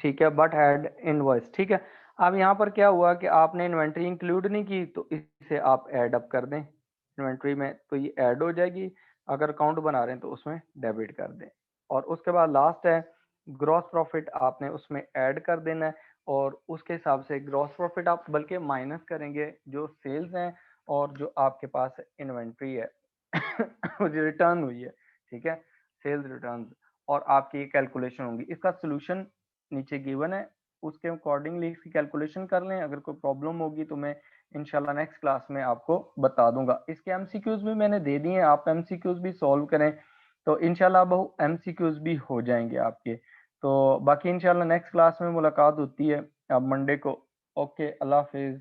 ठीक है, बट हैड इनवॉइस। ठीक है, अब यहाँ पर क्या हुआ कि आपने इन्वेंट्री इंक्लूड नहीं की, तो इसे आप ऐड अप कर दें इन्वेंट्री में, तो ये ऐड हो जाएगी, अगर अकाउंट बना रहे हैं तो उसमें डेबिट कर दें। और उसके बाद लास्ट है ग्रॉस प्रॉफिट, आपने उसमें ऐड कर देना है, और उसके हिसाब से ग्रॉस प्रॉफिट आप बल्कि माइनस करेंगे जो सेल्स हैं और जो आपके पास इन्वेंट्री है, जो रिटर्न हुई है, ठीक है, सेल्स रिटर्न, और आपकी ये कैलकुलेशन होगी। इसका सोल्यूशन नीचे गिवन है, उसके अकॉर्डिंगली इसकी कैलकुलेशन कर लें। अगर कोई प्रॉब्लम होगी तो मैं इंशाल्लाह नेक्स्ट क्लास में आपको बता दूंगा। इसके एमसीक्यूज भी मैंने दे दिए हैं, आप एमसीक्यूज भी सॉल्व करें तो इंशाल्लाह बहु एमसीक्यूज भी हो जाएंगे आपके। तो बाकी इंशाल्लाह नेक्स्ट क्लास में मुलाकात होती है अब मंडे को। ओके, अल्लाह हाफिज।